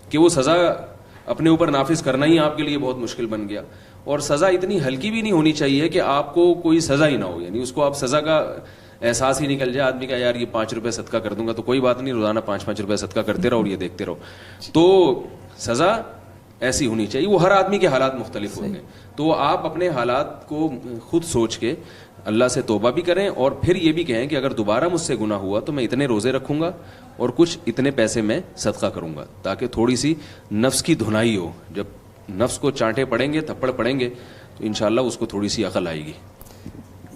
کہ وہ سزا اپنے اوپر نافذ کرنا ہی آپ کے لیے بہت مشکل بن گیا, اور سزا اتنی ہلکی بھی نہیں ہونی چاہیے کہ آپ کو کوئی سزا ہی نہ ہو, یعنی اس کو آپ سزا کا احساس ہی نکل جائے آدمی کا, یار یہ 5 روپے صدقہ کر دوں گا تو کوئی بات نہیں, روزانہ 5 روپے صدقہ کرتے رہو اور یہ دیکھتے رہو. تو سزا ایسی ہونی چاہیے. وہ ہر آدمی کے حالات مختلف ہوں گے, تو آپ اپنے حالات کو خود سوچ کے اللہ سے توبہ بھی کریں, اور پھر یہ بھی کہیں کہ اگر دوبارہ مجھ سے گناہ ہوا تو میں اتنے روزے رکھوں گا اور کچھ اتنے پیسے میں صدقہ کروں گا, تاکہ تھوڑی سی نفس کی دھنائی ہو. جب نفس کو چانٹے پڑیں گے, تھپڑ پڑیں گے, تو انشاءاللہ اس کو تھوڑی سی عقل آئے گی.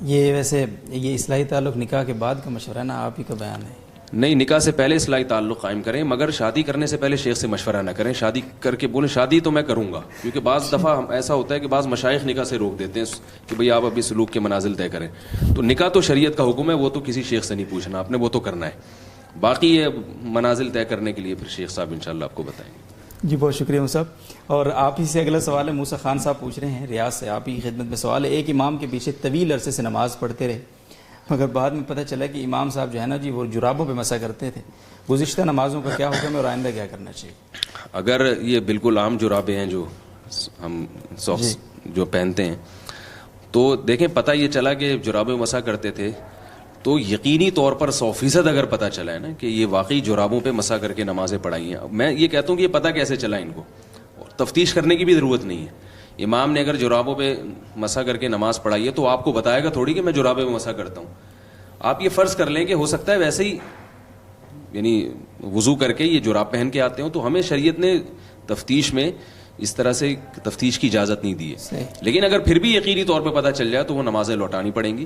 یہ ویسے یہ اصلاحی تعلق نکاح کے بعد کا مشورہ ہے نا, آپ ہی کا بیان ہے. نہیں, نکاح سے پہلے اصلاحی تعلق قائم کریں, مگر شادی کرنے سے پہلے شیخ سے مشورہ نہ کریں. شادی کر کے بولیں شادی تو میں کروں گا, کیونکہ بعض دفعہ ایسا ہوتا ہے کہ بعض مشائخ نکاح سے روک دیتے ہیں کہ بھئی آپ ابھی سلوک کے منازل طے کریں. تو نکاح تو شریعت کا حکم ہے, وہ تو کسی شیخ سے نہیں پوچھنا آپ نے, وہ تو کرنا ہے. باقی یہ منازل طے کرنے کے لیے پھر شیخ صاحب انشاءاللہ آپ کو بتائیں گے. جی بہت شکریہ موسیٰ صاحب. اور آپ ہی سے اگلا سوال ہے, موسیٰ خان صاحب پوچھ رہے ہیں ریاض سے, آپ ہی کی خدمت میں سوال ہے. ایک امام کے پیچھے طویل عرصے سے نماز پڑھتے رہے, مگر بعد میں پتہ چلا کہ امام صاحب جو ہے نا جی وہ جرابوں پہ مسح کرتے تھے. گزشتہ نمازوں کا کیا حکم ہے اور آئندہ کیا کرنا چاہیے؟ اگر یہ بالکل عام جرابیں ہیں جو ہم ساکس جو پہنتے ہیں, تو دیکھیں پتہ یہ چلا کہ جرابیں مسح کرتے تھے, تو یقینی طور پر 100% اگر پتہ چلا ہے نا کہ یہ واقعی جرابوں پہ مسح کر کے نمازیں پڑھائی ہیں. میں یہ کہتا ہوں کہ یہ پتہ کیسے چلا ان کو, اور تفتیش کرنے کی بھی ضرورت نہیں ہے. امام نے اگر جرابوں پہ مسح کر کے نماز پڑھائی ہے تو آپ کو بتائے گا تھوڑی کہ میں جرابیں پہ مسح کرتا ہوں. آپ یہ فرض کر لیں کہ ہو سکتا ہے ویسے ہی یعنی وضو کر کے یہ جراب پہن کے آتے ہوں, تو ہمیں شریعت نے تفتیش میں اس طرح سے تفتیش کی اجازت نہیں دی ہے. لیکن اگر پھر بھی یقینی طور پہ پتہ چل جائے تو وہ نمازیں لوٹانی پڑیں گی,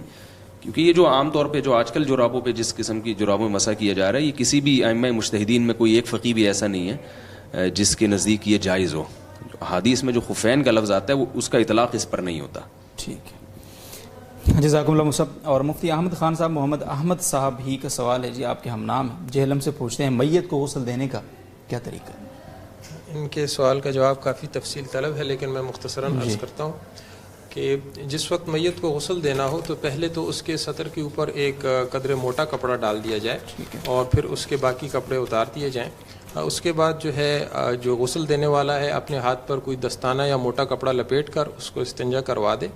کیونکہ یہ جو عام طور پہ جو آج کل جرابوں پہ جس قسم کی جرابوں میں مسح کیا جا رہا ہے, یہ کسی بھی ائمہ مجتہدین میں کوئی ایک فقیہ بھی ایسا نہیں ہے جس کے نزدیک یہ جائز ہو. حدیث میں جو خفین کا لفظ آتا ہے وہ اس کا اطلاق اس پر نہیں ہوتا. ٹھیک ہے, جزاکم اللہ موسیٰ. اور مفتی احمد خان صاحب, محمد احمد صاحب ہی کا سوال ہے جی, آپ کے ہم نام ہیں, جہلم سے پوچھتے ہیں میت کو غسل دینے کا کیا طریقہ ہے؟ ان کے سوال کا جواب کافی تفصیل طلب ہے, لیکن میں مختصراً عرض کرتا ہوں کہ جس وقت میت کو غسل دینا ہو تو پہلے تو اس کے سطر کے اوپر ایک قدر موٹا کپڑا ڈال دیا جائے, اور پھر اس کے باقی کپڑے اتار دیے جائیں. اس کے بعد جو ہے جو غسل دینے والا ہے اپنے ہاتھ پر کوئی دستانہ یا موٹا کپڑا لپیٹ کر اس کو استنجا کروا دے.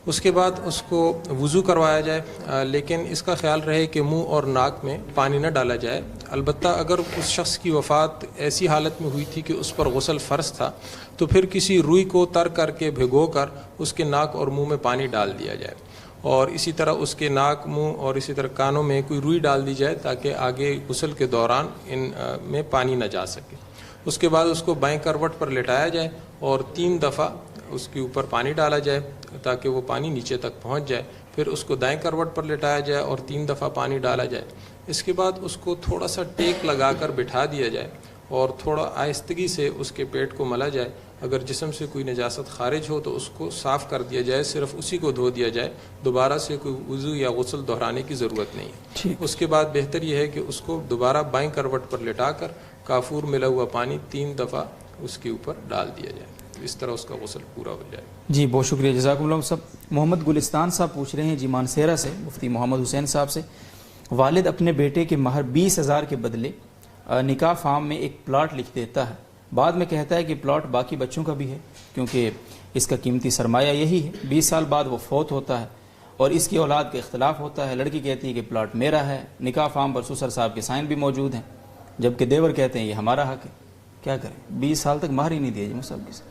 اس کے بعد اس کو وضو کروایا جائے, لیکن اس کا خیال رہے کہ منہ اور ناک میں پانی نہ ڈالا جائے. البتہ اگر اس شخص کی وفات ایسی حالت میں ہوئی تھی کہ اس پر غسل فرض تھا تو پھر کسی روئی کو تر کر کے بھگو کر اس کے ناک اور منہ میں پانی ڈال دیا جائے, اور اسی طرح اس کے ناک, منہ اور اسی طرح کانوں میں کوئی روئی ڈال دی جائے تاکہ آگے غسل کے دوران ان میں پانی نہ جا سکے. اس کے بعد اس کو بائیں کروٹ پر لٹایا جائے اور 3 دفعہ اس کے اوپر پانی ڈالا جائے تاکہ وہ پانی نیچے تک پہنچ جائے. پھر اس کو دائیں کروٹ پر لٹایا جائے اور 3 دفعہ پانی ڈالا جائے. اس کے بعد اس کو تھوڑا سا ٹیک لگا کر بٹھا دیا جائے اور تھوڑا آہستگی سے اس کے پیٹ کو ملا جائے. اگر جسم سے کوئی نجاست خارج ہو تو اس کو صاف کر دیا جائے, صرف اسی کو دھو دیا جائے, دوبارہ سے کوئی وضو یا غسل دہرانے کی ضرورت نہیں ہے. اس کے بعد بہتر یہ ہے کہ اس کو دوبارہ بائیں کروٹ پر لٹا کر کافور ملا ہوا پانی 3 دفعہ اس کے اوپر ڈال دیا جائے. اس طرح اس کا غسل پورا ہو جائے. جی بہت شکریہ, جزاکم اللہ صاحب. محمد گلستان صاحب پوچھ رہے ہیں جی مانسیرا سے, مفتی محمد حسین صاحب سے, والد اپنے بیٹے کے مہر 20,000 کے بدلے نکاح فارم میں ایک پلاٹ لکھ دیتا ہے, بعد میں کہتا ہے کہ پلاٹ باقی بچوں کا بھی ہے کیونکہ اس کا قیمتی سرمایہ یہی ہے. 20 سال بعد وہ فوت ہوتا ہے اور اس کی اولاد کا اختلاف ہوتا ہے. لڑکی کہتی ہے کہ پلاٹ میرا ہے, نکاح فارم پر سسر صاحب کے سائن بھی موجود ہیں, جبکہ دیور کہتے ہیں یہ ہمارا حق ہے. کیا کریں؟ 20 سال تک مہر ہی نہیں دیا جی مصعب کے.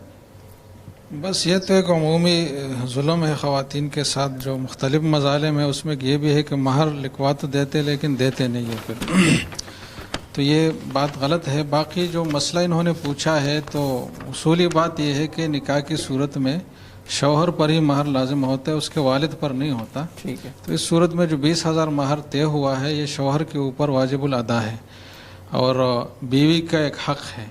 بس یہ تو ایک عمومی ظلم ہے خواتین کے ساتھ جو مختلف مظالم ہیں، اس میں یہ بھی ہے کہ مہر لکھوا تو دیتے لیکن دیتے نہیں ہیں پھر تو یہ بات غلط ہے. باقی جو مسئلہ انہوں نے پوچھا ہے تو اصولی بات یہ ہے کہ نکاح کی صورت میں شوہر پر ہی مہر لازم ہوتا ہے، اس کے والد پر نہیں ہوتا. ٹھیک ہے. تو اس صورت میں جو 20,000 مہر طے ہوا ہے یہ شوہر کے اوپر واجب الادا ہے اور بیوی کا ایک حق ہے.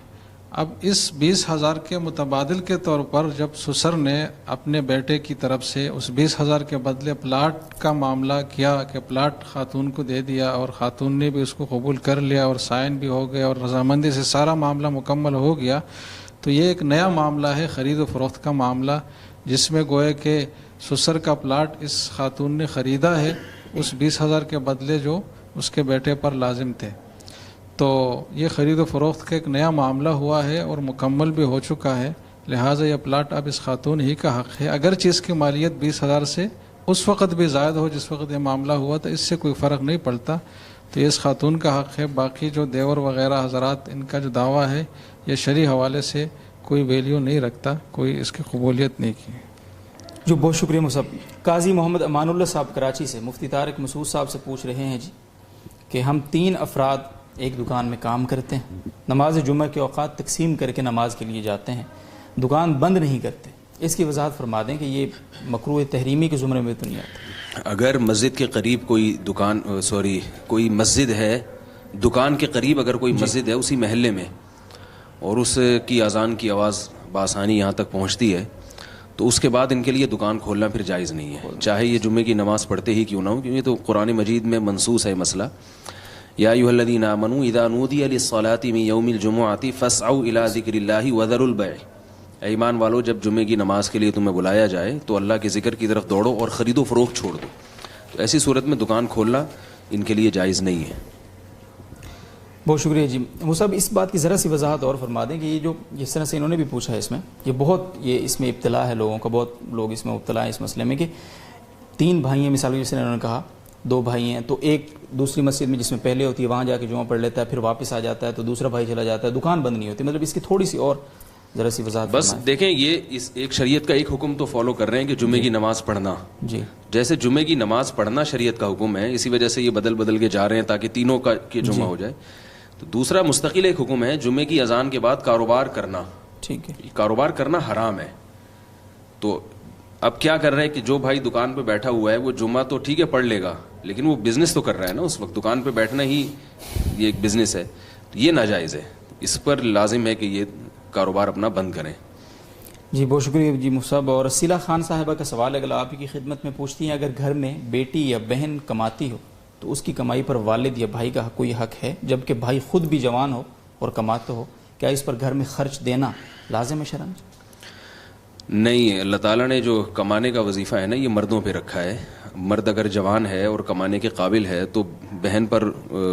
اب اس 20,000 کے متبادل کے طور پر جب سسر نے اپنے بیٹے کی طرف سے اس 20,000 کے بدلے پلاٹ کا معاملہ کیا کہ پلاٹ خاتون کو دے دیا اور خاتون نے بھی اس کو قبول کر لیا اور سائن بھی ہو گیا اور رضامندی سے سارا معاملہ مکمل ہو گیا، تو یہ ایک نیا معاملہ ہے، خرید و فروخت کا معاملہ، جس میں گویا کہ سسر کا پلاٹ اس خاتون نے خریدا ہے اس 20,000 کے بدلے جو اس کے بیٹے پر لازم تھے. تو یہ خرید و فروخت کا ایک نیا معاملہ ہوا ہے اور مکمل بھی ہو چکا ہے، لہٰذا یہ پلاٹ اب اس خاتون ہی کا حق ہے. اگرچہ اس کی مالیت 20,000 سے اس وقت بھی زائد ہو جس وقت یہ معاملہ ہوا تو اس سے کوئی فرق نہیں پڑتا، تو یہ اس خاتون کا حق ہے. باقی جو دیور وغیرہ حضرات ان کا جو دعویٰ ہے یہ شرعی حوالے سے کوئی ویلیو نہیں رکھتا، کوئی اس کی قبولیت نہیں کی. جو بہت شکریہ مصعب. قاضی محمد امان اللہ صاحب کراچی سے مفتی طارق مسعود صاحب سے پوچھ رہے ہیں جی کہ ہم 3 افراد ایک دکان میں کام کرتے ہیں، نماز جمعہ کے اوقات تقسیم کر کے نماز کے لیے جاتے ہیں، دکان بند نہیں کرتے، اس کی وضاحت فرما دیں کہ یہ مکروہ تحریمی کے زمرے میں تو نہیں آتا. اگر مسجد کے قریب کوئی کوئی مسجد ہے، دکان کے قریب اگر کوئی مسجد ہے اسی محلے میں اور اس کی اذان کی آواز بآسانی یہاں تک پہنچتی ہے تو اس کے بعد ان کے لیے دکان کھولنا پھر جائز نہیں ہے، چاہے یہ جمعے کی نماز پڑھتے ہی کیوں نہ ہو، کیونکہ یہ تو قرآن مجید میں منصوص ہے مسئلہ. یا ایھا الذین آمنوا اذا نودی للصلاۃ من یوم الجمعۃ فاسعوا الی ذکر اللہ وذروا البیع. اے ایمان والو، جب جمعے کی نماز کے لیے تمہیں بلایا جائے تو اللہ کے ذکر کی طرف دوڑو اور خرید و فروخت چھوڑ دو. تو ایسی صورت میں دکان کھولنا ان کے لیے جائز نہیں ہے. بہت شکریہ جی. مصعب اس بات کی ذرا سی وضاحت اور فرما دیں کہ یہ جو جس طرح سے انہوں نے بھی پوچھا ہے اس میں یہ اس میں ابتلا ہے لوگوں کا، بہت لوگ اس میں مبتلا ہیں اس مسئلے میں کہ 3 بھائی ہیں، مثال جیسے انہوں نے کہا 2 بھائی ہیں تو ایک دوسری مسجد میں جس میں پہلے ہوتی ہے وہاں جا کے جمعہ پڑھ لیتا ہے، پھر واپس آ جاتا ہے تو دوسرا بھائی چلا جاتا ہے، دکان بند نہیں ہوتی. مطلب اس کی تھوڑی سی اور ذرا سی وضاحت. بس دیکھیں، یہ اس ایک شریعت کا ایک حکم تو فالو کر رہے ہیں کہ جمعے کی نماز پڑھنا. جی جیسے جمعے کی نماز پڑھنا شریعت کا حکم ہے، اسی وجہ سے یہ بدل کے جا رہے ہیں تاکہ تینوں کا کہ جمعہ ہو جائے. تو دوسرا مستقل ایک حکم ہے جمعے کی اذان کے بعد کاروبار کرنا. ٹھیک ہے. کاروبار کرنا حرام ہے. تو اب کیا کر رہے ہیں کہ جو بھائی دکان پہ بیٹھا ہوا ہے وہ جمعہ تو ٹھیک ہے پڑھ لے گا لیکن وہ بزنس تو کر رہا ہے نا، اس وقت دکان پہ بیٹھنا ہی یہ ایک بزنس ہے، تو یہ ناجائز ہے. اس پر لازم ہے کہ یہ کاروبار اپنا بند کریں. جی بہت شکریہ جی مصعب. اور رسیلہ خان صاحبہ کا سوال اگر آپ کی خدمت میں پوچھتی ہیں، اگر گھر میں بیٹی یا بہن کماتی ہو تو اس کی کمائی پر والد یا بھائی کا کوئی حق ہے، جبکہ بھائی خود بھی جوان ہو اور کماتا ہو، کیا اس پر گھر میں خرچ دینا لازم ہے شرعاً؟ نہیں، اللہ تعالیٰ نے جو کمانے کا وظیفہ ہے نا یہ مردوں پہ رکھا ہے. مرد اگر جوان ہے اور کمانے کے قابل ہے تو بہن پر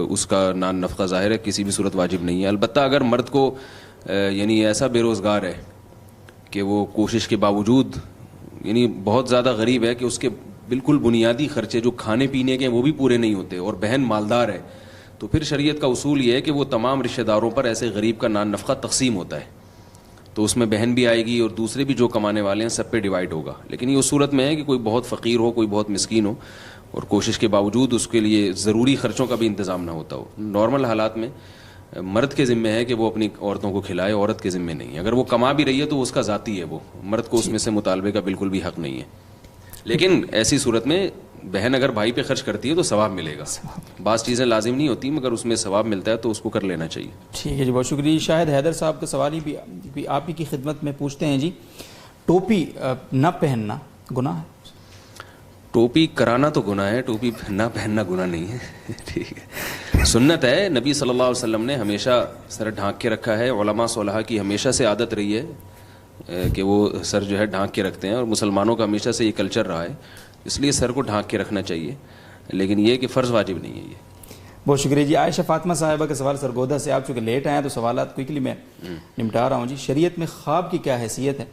اس کا نان نفقہ ظاہر ہے کسی بھی صورت واجب نہیں ہے. البتہ اگر مرد کو یعنی ایسا بے روزگار ہے کہ وہ کوشش کے باوجود یعنی بہت زیادہ غریب ہے کہ اس کے بالکل بنیادی خرچے جو کھانے پینے کے وہ بھی پورے نہیں ہوتے اور بہن مالدار ہے، تو پھر شریعت کا اصول یہ ہے کہ وہ تمام رشتہ داروں پر ایسے غریب کا نان نفقہ تقسیم ہوتا ہے. تو اس میں بہن بھی آئے گی اور دوسرے بھی جو کمانے والے ہیں سب پہ ڈیوائڈ ہوگا. لیکن یہ اس صورت میں ہے کہ کوئی بہت فقیر ہو، کوئی بہت مسکین ہو اور کوشش کے باوجود اس کے لیے ضروری خرچوں کا بھی انتظام نہ ہوتا ہو. نارمل حالات میں مرد کے ذمہ ہے کہ وہ اپنی عورتوں کو کھلائے، عورت کے ذمہ نہیں. اگر وہ کما بھی رہی ہے تو اس کا ذاتی ہے، وہ مرد کو اس میں سے مطالبے کا بالکل بھی حق نہیں ہے. لیکن ایسی صورت میں بہن اگر بھائی پہ خرچ کرتی ہے تو ثواب ملے گا. بعض چیزیں لازم نہیں ہوتی مگر اس میں ثواب ملتا ہے تو اس کو کر لینا چاہیے. ٹھیک ہے جی بہت شکریہ. شاہد حیدر صاحب کا سوال بھی آپ ہی کی خدمت میں پوچھتے ہیں جی، ٹوپی نہ پہننا گناہ ہے؟ ٹوپی کرانا تو گناہ ہے، ٹوپی نہ پہننا گناہ نہیں ہے. ٹھیک ہے، سنت ہے. نبی صلی اللہ علیہ وسلم نے ہمیشہ سر ڈھانک کے رکھا ہے. علماء صالحہ کی ہمیشہ سے عادت رہی ہے کہ وہ سر جو ہے ڈھانک کے رکھتے ہیں اور مسلمانوں کا ہمیشہ سے یہ کلچر رہا ہے، اس لیے سر کو ڈھانک کے رکھنا چاہیے. لیکن یہ کہ فرض واجب نہیں ہے. یہ بہت شکریہ جی. عائشہ فاطمہ صاحبہ کا سوال سرگودا سے. آپ چونکہ لیٹ آئے ہیں تو سوالات کوئکلی میں نمٹا رہا ہوں جی. شریعت میں خواب کی کیا حیثیت ہے،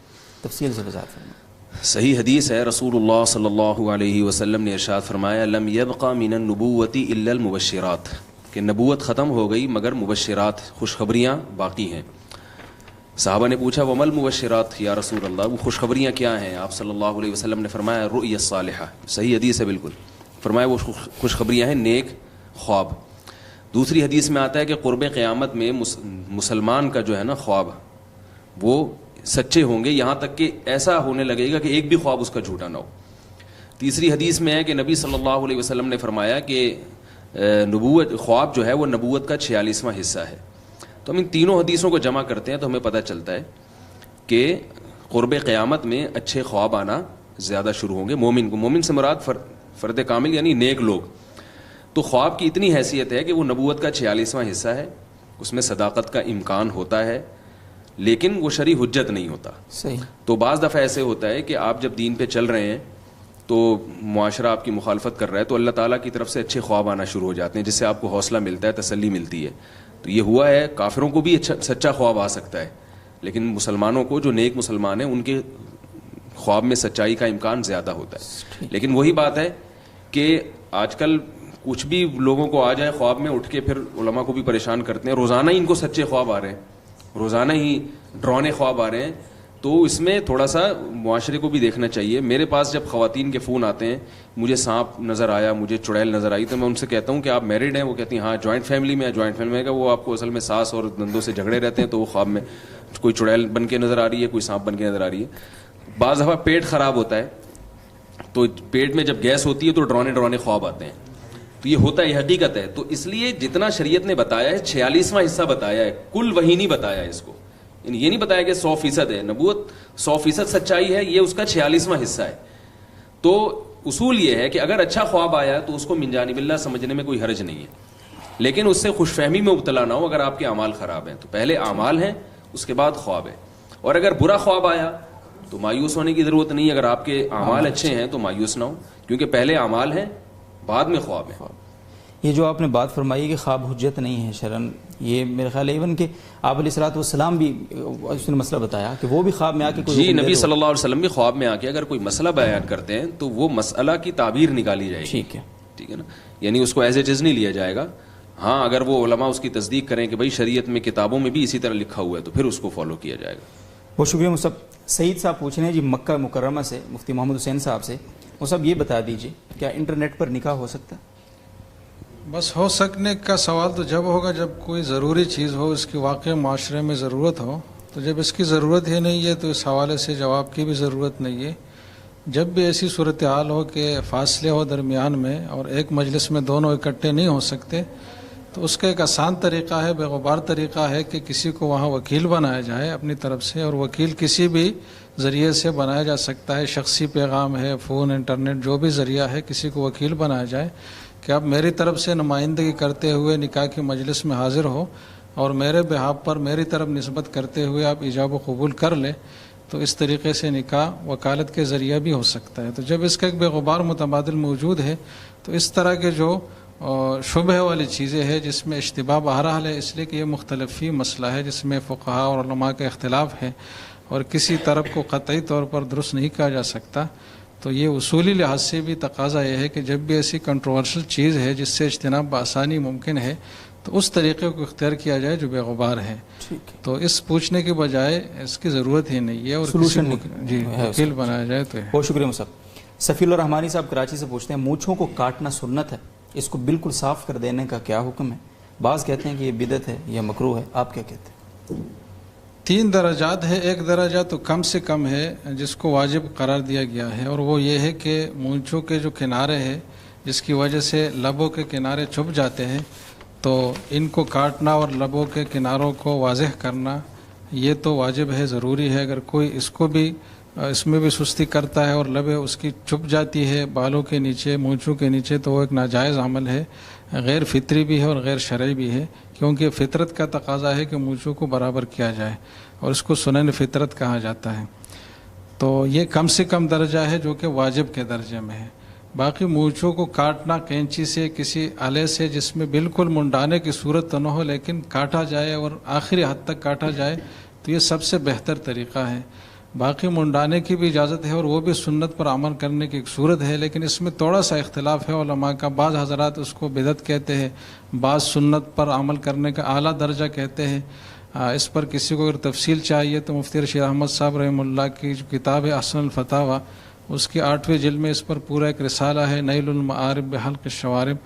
تفصیل سے وضاحت فرمائیں. صحیح حدیث ہے، رسول اللہ صلی اللہ علیہ وسلم نے ارشاد فرمایا لم یبق من النبوۃ الا المبشرات، کہ نبوت ختم ہو گئی مگر مبشرات خوشخبریاں باقی ہیں. صحابہ نے پوچھا ومل مبشرات یا رسول اللہ، وہ خوشخبریاں کیا ہیں؟ آپ صلی اللہ علیہ وسلم نے فرمایا رؤیا الصالحہ، صحیح حدیث ہے بالکل، فرمایا وہ خوشخبریاں ہیں نیک خواب۔ دوسری حدیث میں آتا ہے کہ قرب قیامت میں مسلمان کا جو ہے نا خواب وہ سچے ہوں گے، یہاں تک کہ ایسا ہونے لگے گا کہ ایک بھی خواب اس کا جھوٹا نہ ہو۔ تیسری حدیث میں ہے کہ نبی صلی اللہ علیہ وسلم نے فرمایا کہ نبوت خواب جو ہے وہ نبوت کا 46واں حصہ ہے۔ تو ہم ان تینوں حدیثوں کو جمع کرتے ہیں تو ہمیں پتہ چلتا ہے کہ قرب قیامت میں اچھے خواب آنا زیادہ شروع ہوں گے مومن کو۔ مومن سے مراد فرد کامل یعنی نیک لوگ۔ تو خواب کی اتنی حیثیت ہے کہ وہ نبوت کا 46واں حصہ ہے، اس میں صداقت کا امکان ہوتا ہے لیکن وہ شرعی حجت نہیں ہوتا۔ صحیح۔ تو بعض دفعہ ایسے ہوتا ہے کہ آپ جب دین پہ چل رہے ہیں تو معاشرہ آپ کی مخالفت کر رہا ہے تو اللہ تعالیٰ کی طرف سے اچھے خواب آنا شروع ہو جاتے ہیں جس سے آپ کو حوصلہ ملتا ہے، تسلی ملتی ہے۔ تو یہ ہوا ہے، کافروں کو بھی سچا خواب آ سکتا ہے لیکن مسلمانوں کو جو نیک مسلمان ہیں ان کے خواب میں سچائی کا امکان زیادہ ہوتا ہے۔ لیکن وہی بات ہے کہ آج کل کچھ بھی لوگوں کو آ جائے خواب میں اٹھ کے پھر علماء کو بھی پریشان کرتے ہیں، روزانہ ہی ان کو سچے خواب آ رہے ہیں، روزانہ ہی ڈرانے خواب آ رہے ہیں۔ تو اس میں تھوڑا سا معاشرے کو بھی دیکھنا چاہیے۔ میرے پاس جب خواتین کے فون آتے ہیں مجھے سانپ نظر آیا، مجھے چڑیل نظر آئی، تو میں ان سے کہتا ہوں کہ آپ میرڈ ہیں؟ وہ کہتی ہیں ہاں۔ جوائنٹ فیملی میں ہے؟ جوائنٹ فیملی میں کہ وہ آپ کو اصل میں ساس اور نندوں سے جھگڑے رہتے ہیں تو وہ خواب میں کوئی چڑیل بن کے نظر آ رہی ہے، کوئی سانپ بن کے نظر آ رہی ہے۔ بعض دفعہ پیٹ خراب ہوتا ہے تو پیٹ میں جب گیس ہوتی ہے تو ڈرانے خواب آتے ہیں، تو یہ ہوتا ہے، حقیقت ہے۔ تو اس لیے جتنا شریعت نے بتایا ہے 46واں حصہ بتایا ہے، کل وہی نہیں بتایا ہے اس کو، یہ نہیں بتایا کہ 100% ہے، نبوت 100% سچائی ہے، یہ اس کا 46واں حصہ ہے۔ تو اصول یہ ہے کہ اگر اچھا خواب آیا تو اس کو من جانب اللہ سمجھنے میں کوئی حرج نہیں ہے، لیکن اس سے خوش فہمی میں مبتلا نہ ہو اگر آپ کے اعمال خراب ہیں۔ تو پہلے اعمال ہیں اس کے بعد خواب ہے، اور اگر برا خواب آیا تو مایوس ہونے کی ضرورت نہیں، اگر آپ کے اعمال اچھے ہیں تو مایوس نہ ہو، کیونکہ پہلے اعمال ہیں بعد میں خواب ہے۔ یہ جو آپ نے بات فرمائی کہ خواب حجت نہیں ہے شرعن، یہ میرے خیال ہے ایون کہ آپ علیہ الصلوۃ والسلام بھی اس نے مسئلہ بتایا کہ وہ بھی خواب میں آ کے جی نبی صلی اللہ علیہ وسلم بھی خواب میں آ کے اگر کوئی مسئلہ بیان کرتے ہیں تو وہ مسئلہ کی تعبیر نکالی جائے گی، ٹھیک ہے نا، یعنی اس کو ایز اٹ از نہیں لیا جائے گا۔ ہاں اگر وہ علماء اس کی تصدیق کریں کہ بھائی شریعت میں کتابوں میں بھی اسی طرح لکھا ہوا ہے تو پھر اس کو فالو کیا جائے گا۔ بہت شکریہ مصعب۔ سعید صاحب پوچھ رہے ہیں جی مکہ مکرمہ سے مفتی محمد حسین صاحب سے، مصعب یہ بتا دیجیے کیا انٹرنیٹ پر نکاح ہو سکتا ہے؟ بس ہو سکنے کا سوال تو جب ہوگا جب کوئی ضروری چیز ہو، اس کی واقع معاشرے میں ضرورت ہو، تو جب اس کی ضرورت ہی نہیں ہے تو اس حوالے سے جواب کی بھی ضرورت نہیں ہے۔ جب بھی ایسی صورتحال ہو کہ فاصلے ہو درمیان میں اور ایک مجلس میں دونوں اکٹھے نہیں ہو سکتے تو اس کا ایک آسان طریقہ ہے، بے غبار طریقہ ہے کہ کسی کو وہاں وکیل بنایا جائے اپنی طرف سے، اور وکیل کسی بھی ذریعے سے بنایا جا سکتا ہے، شخصی پیغام ہے، فون، انٹرنیٹ، جو بھی ذریعہ ہے، کسی کو وکیل بنایا جائے کہ آپ میری طرف سے نمائندگی کرتے ہوئے نکاح کی مجلس میں حاضر ہو اور میرے بہاف پر میری طرف نسبت کرتے ہوئے آپ ایجاب و قبول کر لیں، تو اس طریقے سے نکاح وکالت کے ذریعہ بھی ہو سکتا ہے۔ تو جب اس کا ایک بے غبار متبادل موجود ہے تو اس طرح کے جو شبہ والی چیزیں ہیں جس میں اشتباہ بہرحال ہے، اس لیے کہ یہ مختلفی مسئلہ ہے جس میں فقہاء اور علماء کا اختلاف ہے اور کسی طرف کو قطعی طور پر درست نہیں کہا جا سکتا، تو یہ اصولی لحاظ سے بھی تقاضا یہ ہے کہ جب بھی ایسی کنٹروورشل چیز ہے جس سے اجتناب بآسانی ممکن ہے تو اس طریقے کو اختیار کیا جائے جو بے غبار ہے۔ تو اس پوچھنے کے بجائے اس کی ضرورت ہی نہیں ہے اور وکیل بنایا جائے تو ہے۔ بہت شکریہ مصعب۔ سفیل الرحمانی صاحب کراچی سے پوچھتے ہیں مونچھوں کو کاٹنا سنت ہے، اس کو بالکل صاف کر دینے کا کیا حکم ہے؟ بعض کہتے ہیں کہ یہ بدعت ہے یا مکروہ ہے، آپ کیا کہتے ہیں؟ 3 درجات ہے، ایک درجہ تو کم سے کم ہے جس کو واجب قرار دیا گیا ہے، اور وہ یہ ہے کہ مونچھوں کے جو کنارے ہیں جس کی وجہ سے لبوں کے کنارے چھپ جاتے ہیں تو ان کو کاٹنا اور لبوں کے کناروں کو واضح کرنا یہ تو واجب ہے، ضروری ہے۔ اگر کوئی اس میں بھی سستی کرتا ہے اور لبیں اس کی چھپ جاتی ہے بالوں کے نیچے، مونچھوں کے نیچے، تو وہ ایک ناجائز عمل ہے، غیر فطری بھی ہے اور غیر شرعی بھی ہے، کیونکہ فطرت کا تقاضا ہے کہ مونچھوں کو برابر کیا جائے اور اس کو سنن فطرت کہا جاتا ہے۔ تو یہ کم سے کم درجہ ہے جو کہ واجب کے درجے میں ہے۔ باقی مونچھوں کو کاٹنا کینچی سے، کسی آلے سے جس میں بالکل منڈانے کی صورت تو نہ ہو لیکن کاٹا جائے اور آخری حد تک کاٹا جائے تو یہ سب سے بہتر طریقہ ہے۔ باقی منڈانے کی بھی اجازت ہے اور وہ بھی سنت پر عمل کرنے کی ایک صورت ہے، لیکن اس میں تھوڑا سا اختلاف ہے علماء کا۔ بعض حضرات اس کو بدعت کہتے ہیں، بعض سنت پر عمل کرنے کا اعلیٰ درجہ کہتے ہیں، اس پر کسی کو اگر تفصیل چاہیے تو مفتی رشید احمد صاحب رحمہ اللہ کی جو کتاب ہے احسن الفتاوی، اس کی 8ویں جلد میں اس پر پورا ایک رسالہ ہے نیل المعارب بحلق الشوارب،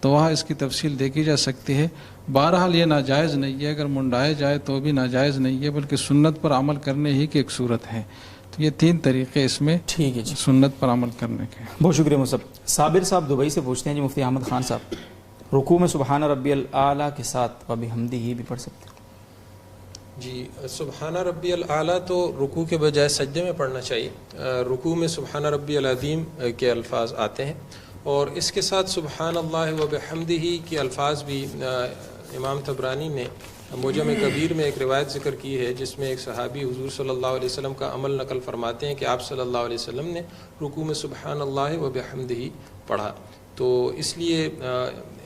تو وہاں اس کی تفصیل دیکھی جا سکتی ہے۔ بہرحال یہ ناجائز نہیں ہے، اگر منڈائے جائے تو بھی ناجائز نہیں ہے، بلکہ سنت پر عمل کرنے ہی کی ایک صورت ہے۔ تو یہ 3 طریقے اس میں ٹھیک ہے جی، سنت پر عمل کرنے کے۔ بہت شکریہ مصعب صابر صاحب دبئی سے پوچھتے ہیں جی مفتی احمد خان صاحب، رکوع میں سبحان ربی الاعلیٰ کے ساتھ وبحمدہ بھی پڑھ سکتے ہیں؟ جی، سبحان ربی الاعلیٰ تو رکوع کے بجائے سجدے میں پڑھنا چاہیے۔ رکوع میں سبحان ربی العظیم کے الفاظ آتے ہیں، اور اس کے ساتھ سبحان اللہ و بحمدہ کے الفاظ بھی امام طبرانی نے معجم کبیر میں ایک روایت ذکر کی ہے، جس میں ایک صحابی حضور صلی اللہ علیہ وسلم کا عمل نقل فرماتے ہیں کہ آپ صلی اللہ علیہ وسلم نے رکوع میں سبحان اللہ و بحمدہ پڑھا۔ تو اس لیے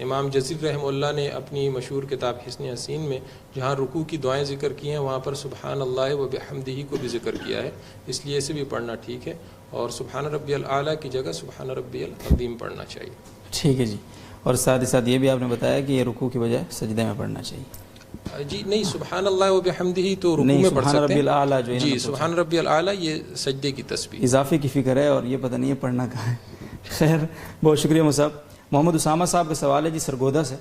امام جزیر رحمہ اللہ نے اپنی مشہور کتاب حسن حسین میں جہاں رکوع کی دعائیں ذکر کی ہیں وہاں پر سبحان اللہ و بحمدہ کو بھی ذکر کیا ہے، اس لیے اسے بھی پڑھنا ٹھیک ہے، اور سبحان ربی الاعلیٰ کی جگہ سبحان ربی العظیم پڑھنا چاہیے۔ ٹھیک ہے جی، اور ساتھ ہی ساتھ یہ بھی آپ نے بتایا کہ یہ رکوع کی بجائے سجدے میں پڑھنا چاہیے۔ جی نہیں، سبحان اللہ و بحمدہ تو رکوع نہیں، میں پڑھ سبحان سکتے ربی ہیں۔ الاعلیٰ جو ہے جی، سبحان ربی الاعلیٰ یہ سجدے کی تسبیح۔ اضافے کی فکر ہے اور یہ پتہ نہیں ہے پڑھنا کہاں ہے۔ خیر، بہت شکریہ مصعب۔ محمد اسامہ صاحب کا سوال ہے جی سرگودا سے۔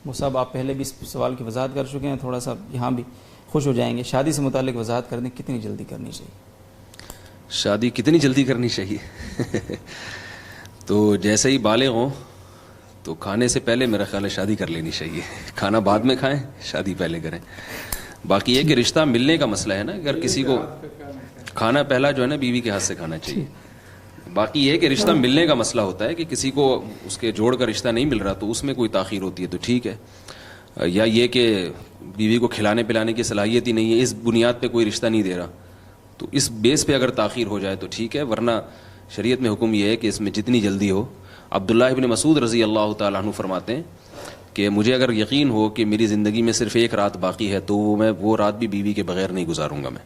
مصعب آپ پہلے بھی اس سوال کی وضاحت کر چکے ہیں، تھوڑا سا یہاں بھی خوش ہو جائیں گے۔ شادی سے متعلق وضاحت کر دیں، کتنی جلدی کرنی چاہیے؟ شادی کتنی جلدی کرنی چاہیے؟ تو جیسے ہی بالغ ہوں تو کھانے سے پہلے میرا خیال ہے شادی کر لینی چاہیے، کھانا بعد میں کھائیں، شادی پہلے کریں۔ باقی یہ کہ رشتہ ملنے کا مسئلہ ہے نا، اگر کسی کو کھانا پہلا جو ہے نا بیوی کے ہاتھ سے کھانا چاہیے۔ باقی یہ کہ رشتہ ملنے کا مسئلہ ہوتا ہے کہ کسی کو اس کے جوڑ کا رشتہ نہیں مل رہا تو اس میں کوئی تاخیر ہوتی ہے تو ٹھیک ہے، یا یہ کہ بیوی کو کھلانے پلانے کی صلاحیت ہی نہیں ہے، اس بنیاد پہ کوئی رشتہ نہیں دے رہا تو اس بیس پہ اگر تاخیر ہو جائے تو ٹھیک ہے، ورنہ شریعت میں حکم یہ ہے کہ اس میں جتنی جلدی ہو۔ عبداللہ ابن مسعود رضی اللہ تعالیٰ عنہ فرماتے ہیں کہ مجھے اگر یقین ہو کہ میری زندگی میں صرف ایک رات باقی ہے تو میں وہ رات بھی بیوی کے بغیر نہیں گزاروں گا میں۔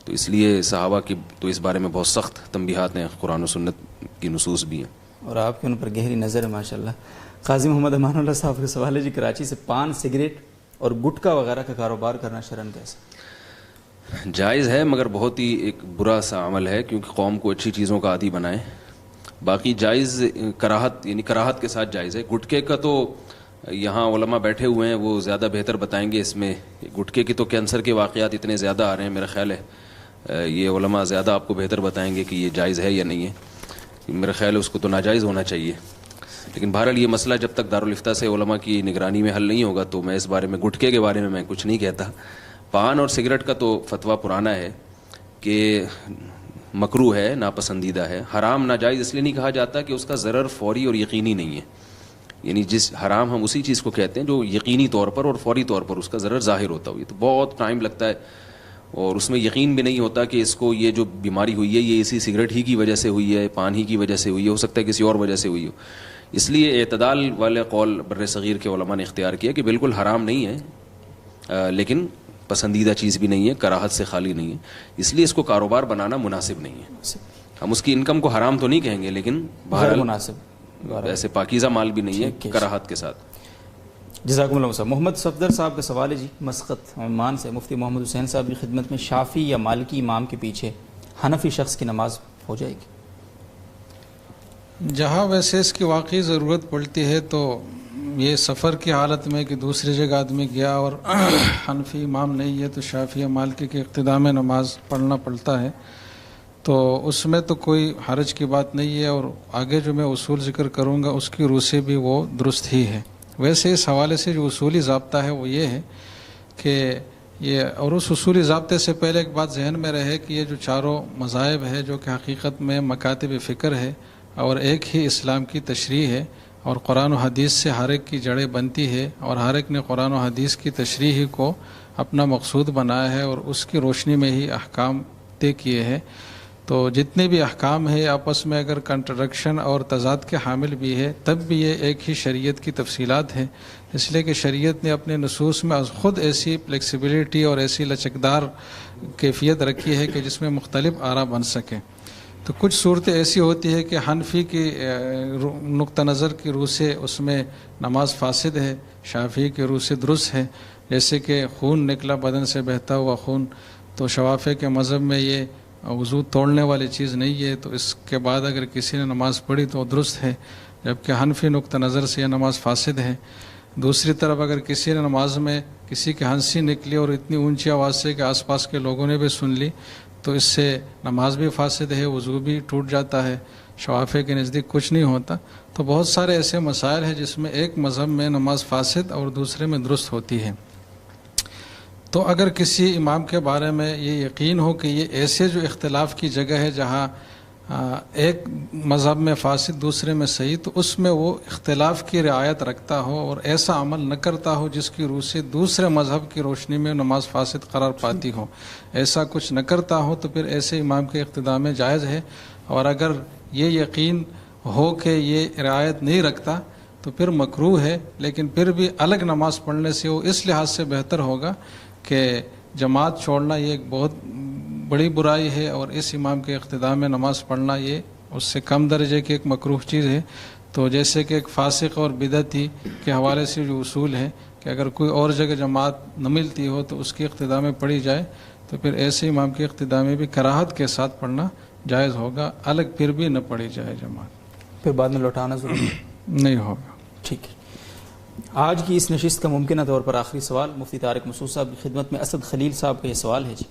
تو اس لیے صحابہ کی تو اس بارے میں بہت سخت تنبیہات ہیں، قرآن و سنت کی نصوص بھی ہیں، اور آپ کے ان پر گہری نظر ہے ماشاءاللہ۔ قاضی محمد امان اللہ صاحب کا سوال ہے جی کراچی سے، پان، سگریٹ اور گٹکا وغیرہ کا کاروبار کرنا شرعاً کیسے؟ جائز ہے مگر بہت ہی ایک برا سا عمل ہے، کیونکہ قوم کو اچھی چیزوں کا عادی بنائے۔ باقی جائز کراہت، یعنی کراہت کے ساتھ جائز ہے۔ گٹکے کا تو یہاں علماء بیٹھے ہوئے ہیں، وہ زیادہ بہتر بتائیں گے۔ اس میں گٹکے کی تو کینسر کے واقعات اتنے زیادہ آ رہے ہیں، میرا خیال ہے یہ علماء زیادہ آپ کو بہتر بتائیں گے کہ یہ جائز ہے یا نہیں ہے۔ میرا خیال ہے اس کو تو ناجائز ہونا چاہیے، لیکن بہرحال یہ مسئلہ جب تک دارالفتہ سے علماء کی نگرانی میں حل نہیں ہوگا تو میں اس بارے میں، گٹکے کے بارے میں کچھ نہیں کہتا۔ پان اور سگریٹ کا تو فتویٰ پرانا ہے کہ مکروہ ہے، ناپسندیدہ ہے۔ حرام ناجائز اس لیے نہیں کہا جاتا کہ اس کا ضرر فوری اور یقینی نہیں ہے، یعنی جس حرام ہم اسی چیز کو کہتے ہیں جو یقینی طور پر اور فوری طور پر اس کا ضرر ظاہر ہوتا ہو۔ یہ تو بہت ٹائم لگتا ہے اور اس میں یقین بھی نہیں ہوتا کہ اس کو یہ جو بیماری ہوئی ہے یہ اسی سگریٹ ہی کی وجہ سے ہوئی ہے، پان ہی کی وجہ سے ہوئی ہے، ہو سکتا ہے کسی اور وجہ سے ہوئی ہو۔ اس لیے اعتدال والے قول بر صغیر کے علماء نے اختیار کیا کہ بالکل حرام نہیں ہے لیکن پسندیدہ چیز بھی نہیں ہے، کراہت سے خالی نہیں ہے، اس لیے اس کو کاروبار بنانا مناسب نہیں ہے۔ ہم اس کی انکم کو حرام تو نہیں کہیں گے لیکن غیر مناسب، ایسے پاکیزہ مال بھی نہیں ہے کراہت کے ساتھ۔ جزاکم اللہ صاحب۔ محمد صفدر صاحب کا سوال ہے جی مسقط عمان سے، مفتی محمد حسین صاحب کی خدمت میں، شافعی یا مالکی امام کے پیچھے حنفی شخص کی نماز ہو جائے گی؟ جہاں ویسے اس کی واقعی ضرورت پڑتی ہے تو یہ سفر کی حالت میں کہ دوسری جگہ آدمی گیا اور حنفی امام نہیں ہے تو شافعی یا مالکی کے اقتداء میں نماز پڑھنا پڑتا ہے، تو اس میں تو کوئی حرج کی بات نہیں ہے، اور آگے جو میں اصول ذکر کروں گا اس کی روح سے بھی وہ درست ہی ہے۔ ویسے اس حوالے سے جو اصولی ضابطہ ہے وہ یہ ہے کہ یہ، اور اس اصولی ضابطے سے پہلے ایک بات ذہن میں رہے کہ یہ جو چاروں مذاہب ہے جو کہ حقیقت میں مکاتب فکر ہے اور ایک ہی اسلام کی تشریح ہے، اور قرآن و حدیث سے ہر ایک کی جڑیں بنتی ہے، اور ہر ایک نے قرآن و حدیث کی تشریح ہی کو اپنا مقصود بنایا ہے اور اس کی روشنی میں ہی احکام طے کیے ہیں۔ تو جتنے بھی احکام ہیں آپس میں اگر کنٹرڈکشن اور تضاد کے حامل بھی ہے تب بھی یہ ایک ہی شریعت کی تفصیلات ہیں، اس لیے کہ شریعت نے اپنے نصوص میں از خود ایسی فلیکسیبلٹی اور ایسی لچکدار کیفیت رکھی ہے کہ جس میں مختلف آراء بن سکیں۔ تو کچھ صورتیں ایسی ہوتی ہے کہ حنفی کی نقطہ نظر کی روح سے اس میں نماز فاسد ہے، شافعی کی روح سے درست ہے، جیسے کہ خون نکلا بدن سے بہتا ہوا خون، تو شوافے کے مذہب میں یہ وضو توڑنے والی چیز نہیں ہے، تو اس کے بعد اگر کسی نے نماز پڑھی تو درست ہے، جبکہ حنفی نقطہ نظر سے یہ نماز فاسد ہے۔ دوسری طرف اگر کسی نے نماز میں کسی کی ہنسی نکلی اور اتنی اونچی آواز سے کہ آس پاس کے لوگوں نے بھی سن لی، تو اس سے نماز بھی فاسد ہے، وضو بھی ٹوٹ جاتا ہے، شوافے کے نزدیک کچھ نہیں ہوتا۔ تو بہت سارے ایسے مسائل ہیں جس میں ایک مذہب میں نماز فاسد اور دوسرے میں درست ہوتی ہے۔ تو اگر کسی امام کے بارے میں یہ یقین ہو کہ یہ ایسے جو اختلاف کی جگہ ہے جہاں ایک مذہب میں فاسد دوسرے میں صحیح، تو اس میں وہ اختلاف کی رعایت رکھتا ہو اور ایسا عمل نہ کرتا ہو جس کی روح سے دوسرے مذہب کی روشنی میں نماز فاسد قرار پاتی ہو، ایسا کچھ نہ کرتا ہو تو پھر ایسے امام کے اقتداء میں جائز ہے۔ اور اگر یہ یقین ہو کہ یہ رعایت نہیں رکھتا تو پھر مکروہ ہے، لیکن پھر بھی الگ نماز پڑھنے سے وہ اس لحاظ سے بہتر ہوگا کہ جماعت چھوڑنا یہ ایک بہت بڑی برائی ہے، اور اس امام کے اقتداء میں نماز پڑھنا یہ اس سے کم درجے کی ایک مکروہ چیز ہے۔ تو جیسے کہ ایک فاسق اور بدعتی کے حوالے سے جو اصول ہے کہ اگر کوئی اور جگہ جماعت نہ ملتی ہو تو اس کی اقتداء میں پڑھی جائے، تو پھر ایسے امام کے اقتداء میں بھی کراہت کے ساتھ پڑھنا جائز ہوگا، الگ پھر بھی نہ پڑھی جائے جماعت، پھر بعد میں لوٹانا ضروری نہیں ہوگا۔ ٹھیک ہے۔ آج کی اس نشست کا ممکنہ طور پر آخری سوال مفتی طارق مسعود صاحب کی خدمت میں اسد خلیل صاحب کا یہ سوال ہے جی،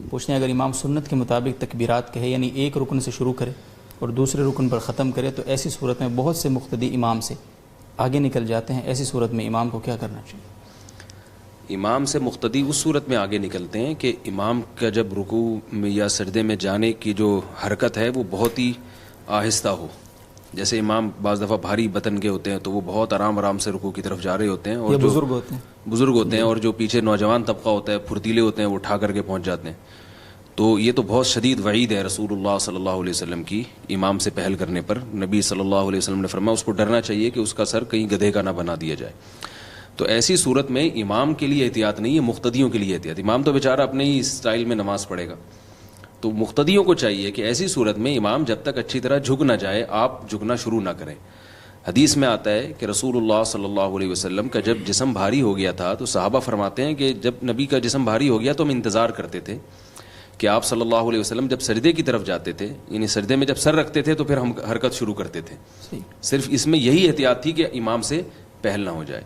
پوچھتے ہیں اگر امام سنت کے مطابق تکبیرات کہے، یعنی ایک رکن سے شروع کرے اور دوسرے رکن پر ختم کرے، تو ایسی صورت میں بہت سے مقتدی امام سے آگے نکل جاتے ہیں، ایسی صورت میں امام کو کیا کرنا چاہیے؟ امام سے مقتدی اس صورت میں آگے نکلتے ہیں کہ امام کا جب رکوع میں یا سجدے میں جانے کی جو حرکت ہے وہ بہت ہی آہستہ ہو۔ جیسے امام بعض دفعہ بھاری بطن کے ہوتے ہیں تو وہ بہت آرام آرام سے رکوع کی طرف جا رہے ہوتے ہیں، اور جو بزرگ ہوتے ہیں اور جو پیچھے نوجوان طبقہ ہوتا ہے پھرتیلے ہوتے ہیں وہ اٹھا کر کے پہنچ جاتے ہیں۔ تو یہ تو بہت شدید وعید ہے رسول اللہ صلی اللہ علیہ وسلم کی امام سے پہل کرنے پر۔ نبی صلی اللہ علیہ وسلم نے فرمایا اس کو ڈرنا چاہیے کہ اس کا سر کہیں گدھے کا نہ بنا دیا جائے۔ تو ایسی صورت میں امام کے لیے احتیاط نہیں ہے، مقتدیوں کے لیے احتیاط۔ امام تو بیچارہ اپنے ہی اسٹائل میں نماز پڑھے گا، تو مقتدیوں کو چاہیے کہ ایسی صورت میں امام جب تک اچھی طرح جھک نہ جائے آپ جھکنا شروع نہ کریں۔ حدیث میں آتا ہے کہ رسول اللہ صلی اللہ علیہ وسلم کا جب جسم بھاری ہو گیا تھا تو صحابہ فرماتے ہیں کہ جب نبی کا جسم بھاری ہو گیا تو ہم انتظار کرتے تھے کہ آپ صلی اللہ علیہ وسلم جب سجدے کی طرف جاتے تھے، یعنی سجدے میں جب سر رکھتے تھے تو پھر ہم حرکت شروع کرتے تھے۔ صرف اس میں یہی احتیاط تھی کہ امام سے پہل نہ ہو جائے۔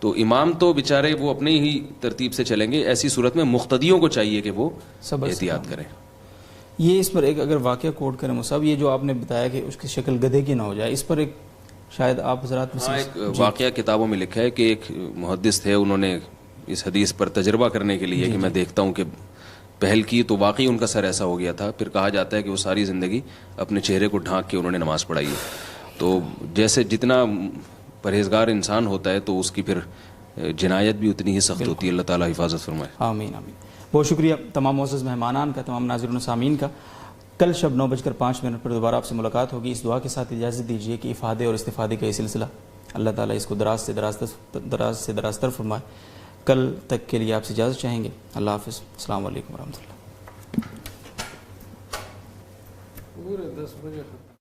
تو امام تو بیچارے وہ اپنے ہی ترتیب سے چلیں گے، ایسی صورت میں مقتدیوں کو چاہیے کہ وہ احتیاط کریں۔ یہ اس پر ایک اگر واقعہ کوٹ کریں مصعب، یہ جو آپ نے بتایا کہ اس کی شکل گدھے کی نہ ہو جائے، اس پر ایک شاید آپ حضرات ایک واقعہ کتابوں میں لکھا ہے کہ ایک محدث تھے، انہوں نے اس حدیث پر تجربہ کرنے کے لیے کہ میں دیکھتا ہوں کہ پہل کی تو واقعی ان کا سر ایسا ہو گیا تھا۔ پھر کہا جاتا ہے کہ وہ ساری زندگی اپنے چہرے کو ڈھانک کے انہوں نے نماز پڑھائی ہے۔ تو جیسے جتنا پرہیزگار انسان ہوتا ہے تو اس کی پھر جنایت بھی اتنی ہی سخت ہوتی ہے۔ اللہ تعالیٰ حفاظت فرمائے۔ آمین آمین۔ بہت شکریہ تمام معزز مہمانان کا، تمام ناظرین و سامعین کا۔ کل شب 9:05 پر دوبارہ آپ سے ملاقات ہوگی۔ اس دعا کے ساتھ اجازت دیجیے کہ افادے اور استفادے کا یہ سلسلہ اللہ تعالیٰ اس کو دراز سے دراز فرمائے۔ کل تک کے لیے آپ سے اجازت چاہیں گے۔ اللہ حافظ۔ السلام علیکم ورحمۃ اللہ۔ پورے 10 بجے ختم۔